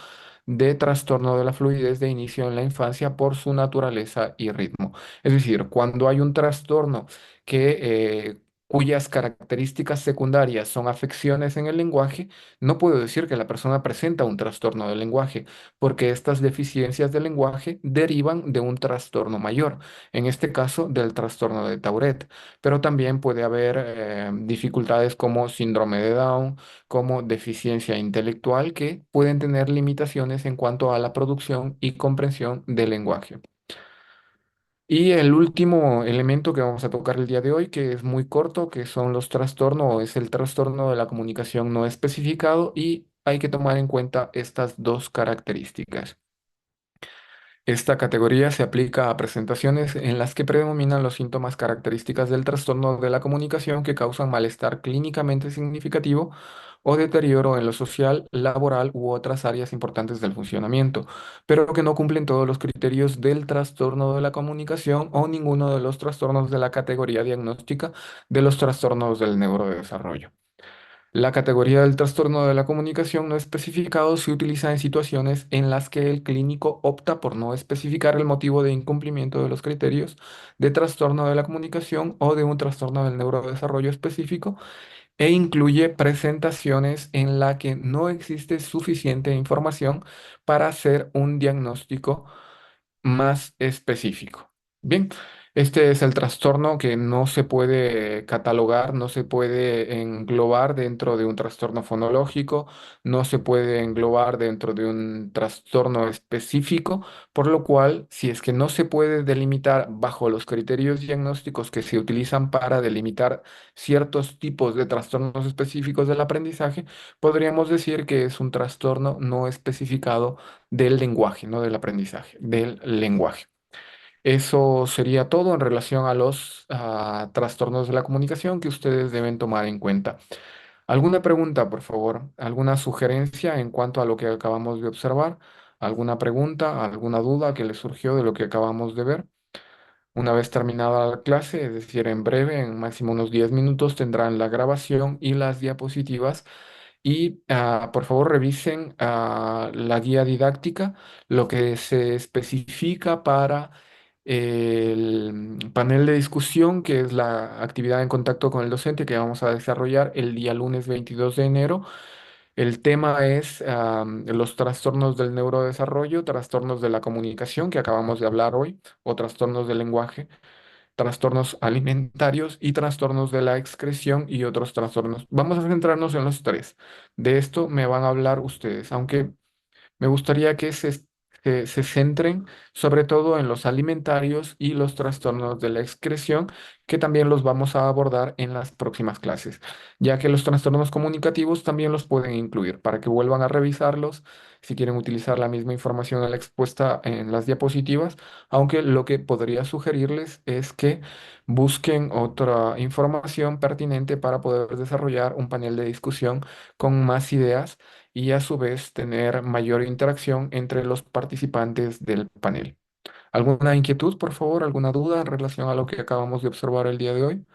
de trastorno de la fluidez de inicio en la infancia por su naturaleza y ritmo. Es decir, cuando hay un trastorno cuyas características secundarias son afecciones en el lenguaje, no puedo decir que la persona presenta un trastorno del lenguaje, porque estas deficiencias del lenguaje derivan de un trastorno mayor, en este caso del trastorno de Tourette, pero también puede haber dificultades como síndrome de Down, como deficiencia intelectual que pueden tener limitaciones en cuanto a la producción y comprensión del lenguaje. Y el último elemento que vamos a tocar el día de hoy, que es muy corto, que son los trastornos, es el trastorno de la comunicación no especificado y hay que tomar en cuenta estas dos características. Esta categoría se aplica a presentaciones en las que predominan los síntomas características del trastorno de la comunicación que causan malestar clínicamente significativo o deterioro en lo social, laboral u otras áreas importantes del funcionamiento, pero que no cumplen todos los criterios del trastorno de la comunicación o ninguno de los trastornos de la categoría diagnóstica de los trastornos del neurodesarrollo. La categoría del trastorno de la comunicación no especificado se utiliza en situaciones en las que el clínico opta por no especificar el motivo de incumplimiento de los criterios de trastorno de la comunicación o de un trastorno del neurodesarrollo específico e incluye presentaciones en la que no existe suficiente información para hacer un diagnóstico más específico. Bien, este es el trastorno que no se puede catalogar, no se puede englobar dentro de un trastorno fonológico, no se puede englobar dentro de un trastorno específico, por lo cual, si es que no se puede delimitar bajo los criterios diagnósticos que se utilizan para delimitar ciertos tipos de trastornos específicos del aprendizaje, podríamos decir que es un trastorno no especificado del lenguaje, no del aprendizaje, del lenguaje. Eso sería todo en relación a los trastornos de la comunicación que ustedes deben tomar en cuenta. ¿Alguna pregunta, por favor? ¿Alguna sugerencia en cuanto a lo que acabamos de observar? ¿Alguna pregunta, alguna duda que les surgió de lo que acabamos de ver? Una vez terminada la clase, es decir, en breve, en máximo unos 10 minutos, tendrán la grabación y las diapositivas y por favor revisen la guía didáctica, lo que se especifica para el panel de discusión, que es la actividad en contacto con el docente que vamos a desarrollar el día lunes 22 de enero. El tema es los trastornos del neurodesarrollo, trastornos de la comunicación que acabamos de hablar hoy, o trastornos del lenguaje, trastornos alimentarios y trastornos de la excreción y otros trastornos. Vamos a centrarnos en los tres. De esto me van a hablar ustedes, aunque me gustaría que se centren sobre todo en los alimentarios y los trastornos de la excreción, que también los vamos a abordar en las próximas clases, ya que los trastornos comunicativos también los pueden incluir para que vuelvan a revisarlos si quieren utilizar la misma información en la expuesta en las diapositivas, aunque lo que podría sugerirles es que busquen otra información pertinente para poder desarrollar un panel de discusión con más ideas y a su vez tener mayor interacción entre los participantes del panel. ¿Alguna inquietud, por favor? ¿Alguna duda en relación a lo que acabamos de observar el día de hoy?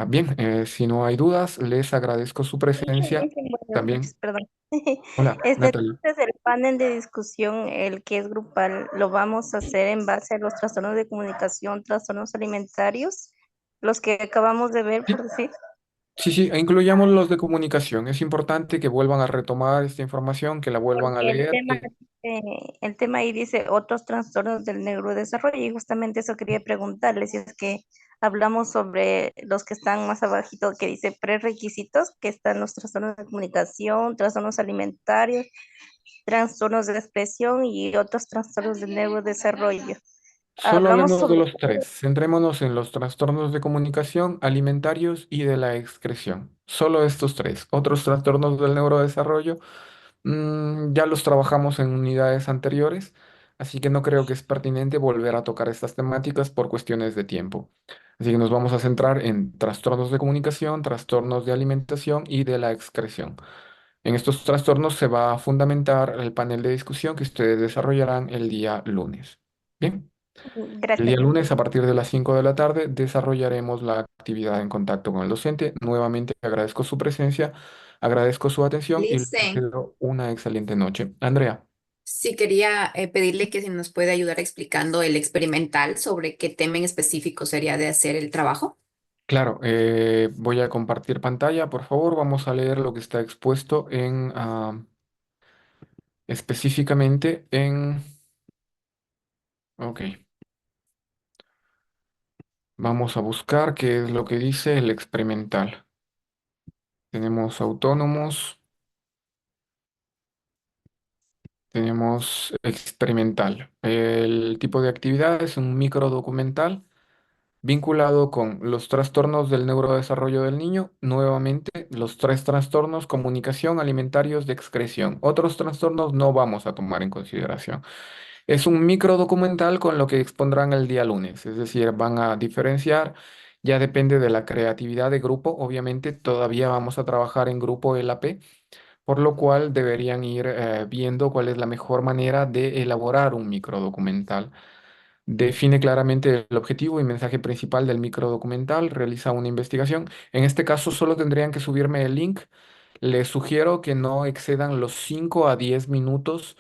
Bien, si no hay dudas, les agradezco su presencia. Buenas También, noches, perdón. hola, Natalie. Entonces el panel de discusión, el que es grupal, lo vamos a hacer en base a los trastornos de comunicación, trastornos alimentarios, los que acabamos de ver, por Sí, decir. sí, sí, incluyamos los de comunicación. Es importante que vuelvan a retomar esta información, que la vuelvan a Porque leer, que el tema ahí dice otros trastornos del neurodesarrollo y justamente eso quería preguntarle, si es que hablamos sobre los que están más abajito que dice prerequisitos, que están los trastornos de comunicación, trastornos alimentarios, trastornos de expresión y otros trastornos del neurodesarrollo. solo Hablamos hablemos de sobre los tres. Centrémonos en los trastornos de comunicación, alimentarios y de la excreción. Solo estos tres. Otros trastornos del neurodesarrollo, ya los trabajamos en unidades anteriores, así que no creo que es pertinente volver a tocar estas temáticas por cuestiones de tiempo. Así que nos vamos a centrar en trastornos de comunicación, trastornos de alimentación y de la excreción. En estos trastornos se va a fundamentar el panel de discusión que ustedes desarrollarán el día lunes. Bien. El gracias. día lunes, a partir de las 5 de la tarde, desarrollaremos la actividad en contacto con el docente. Nuevamente agradezco su presencia, agradezco su atención y les Lice, deseo una excelente noche. Andrea, sí quería pedirle que si nos puede ayudar explicando el experimental sobre qué tema en específico sería de hacer el trabajo. claro, voy a compartir pantalla. Por favor, vamos a leer lo que está expuesto específicamente en... Ok, vamos a buscar qué es lo que dice el experimental. Tenemos autónomos, tenemos experimental. El tipo de actividad es un microdocumental vinculado con los trastornos del neurodesarrollo del niño, nuevamente los tres trastornos, comunicación, alimentarios, de excreción. Otros trastornos no vamos a tomar en consideración. Es un microdocumental con lo que expondrán el día lunes, es decir, van a diferenciar, ya depende de la creatividad de grupo, obviamente todavía vamos a trabajar en grupo LAP, por lo cual deberían ir viendo cuál es la mejor manera de elaborar un microdocumental. Define claramente el objetivo y mensaje principal del microdocumental, realiza una investigación. En este caso solo tendrían que subirme el link. Les sugiero que no excedan los 5 a 10 minutos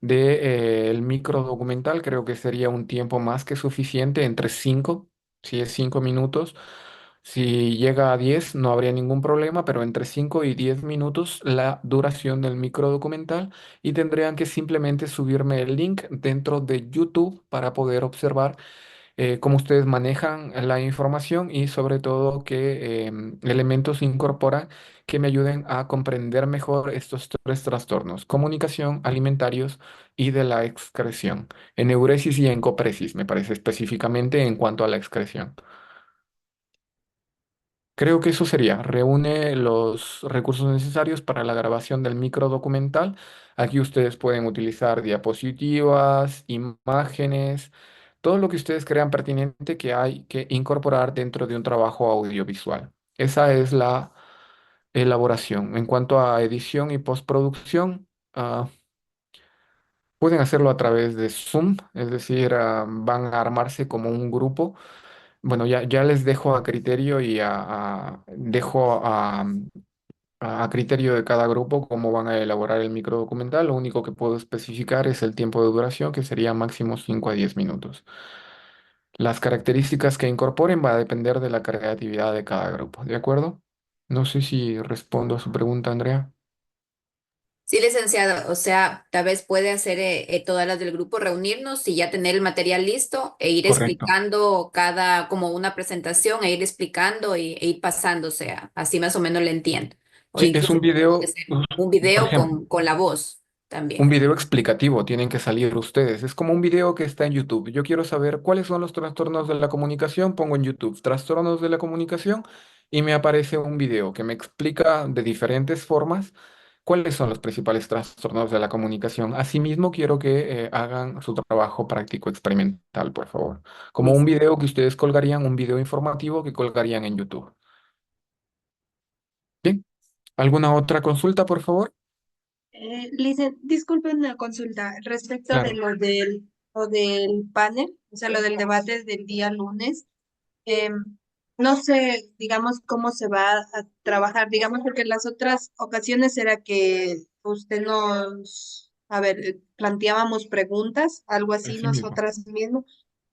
de, el microdocumental. Creo que sería un tiempo más que suficiente, entre 5, si es 5 minutos. Si llega a 10 no habría ningún problema, pero entre 5 y 10 minutos la duración del microdocumental y tendrían que simplemente subirme el link dentro de YouTube para poder observar cómo ustedes manejan la información y sobre todo qué elementos incorporan que me ayuden a comprender mejor estos tres trastornos: comunicación, alimentarios y de la excreción. Eneuresis y encopresis, me parece específicamente en cuanto a la excreción. Creo que eso sería, reúne los recursos necesarios para la grabación del microdocumental. Aquí ustedes pueden utilizar diapositivas, imágenes, todo lo que ustedes crean pertinente que hay que incorporar dentro de un trabajo audiovisual. Esa es la elaboración. En cuanto a edición y postproducción, pueden hacerlo a través de Zoom, es decir, van a armarse como un grupo. Bueno, ya les dejo a criterio y dejo a criterio de cada grupo cómo van a elaborar el microdocumental. Lo único que puedo especificar es el tiempo de duración, que sería máximo 5 a 10 minutos. Las características que incorporen va a depender de la creatividad de cada grupo, ¿de acuerdo? No sé si respondo a su pregunta, Andrea. Sí, licenciado, o sea, tal vez puede hacer todas las del grupo, reunirnos y ya tener el material listo e ir Correcto. explicando cada, como una presentación, e ir explicando e ir pasándose, así más o menos le entiendo. O Sí, es un incluso puede video, ser un por video ejemplo. con la voz Un también. video explicativo, tienen que salir ustedes. Es como un video que está en YouTube. Yo quiero saber cuáles son los trastornos de la comunicación, pongo en YouTube trastornos de la comunicación y me aparece un video que me explica de diferentes formas cuáles son los principales trastornos de la comunicación. Asimismo, quiero que hagan su trabajo práctico experimental, por favor. Como un Listo. video que ustedes colgarían, un video informativo que colgarían en YouTube. Bien, ¿alguna otra consulta, por favor? Disculpen una consulta respecto de Claro. lo del panel, o sea, lo del debate del día lunes. no sé, digamos, cómo se va a trabajar, digamos, porque en las otras ocasiones era que usted nos, a ver, planteábamos preguntas, algo así, Así mismo. nosotras mismas,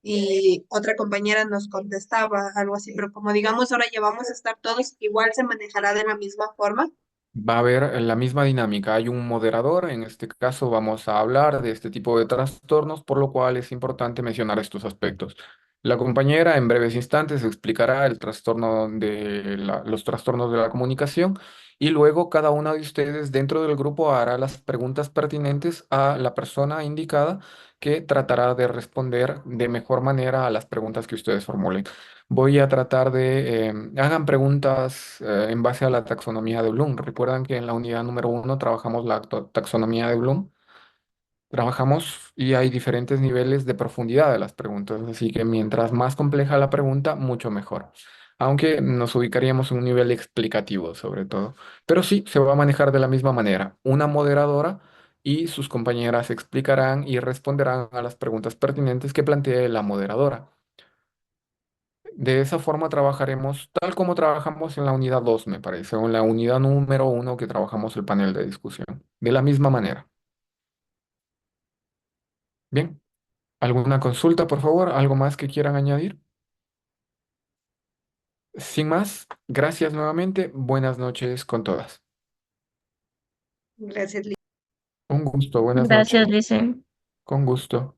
y otra compañera nos contestaba, algo así, pero como digamos, ahora ya vamos a estar todos, igual se manejará de la misma forma. Va a haber la misma dinámica. Hay un moderador, en este caso vamos a hablar de este tipo de trastornos, por lo cual es importante mencionar estos aspectos. La compañera en breves instantes explicará el trastorno de los trastornos de la comunicación y luego cada una de ustedes dentro del grupo hará las preguntas pertinentes a la persona indicada que tratará de responder de mejor manera a las preguntas que ustedes formulen. Voy a tratar de hagan preguntas en base a la taxonomía de Bloom. Recuerdan que en la unidad número 1 trabajamos la taxonomía de Bloom. Trabajamos y hay diferentes niveles de profundidad de las preguntas, así que mientras más compleja la pregunta, mucho mejor. Aunque nos ubicaríamos en un nivel explicativo sobre todo. Pero sí, se va a manejar de la misma manera. Una moderadora y sus compañeras explicarán y responderán a las preguntas pertinentes que plantee la moderadora. De esa forma trabajaremos tal como trabajamos en la unidad 2 me parece, o en la unidad número 1 que trabajamos el panel de discusión. De la misma manera. Bien, ¿alguna consulta, por favor? ¿Algo más que quieran añadir? Sin más, gracias nuevamente. Buenas noches con todas. Gracias, Un gusto, buenas noches. Gracias, Lice. Con gusto.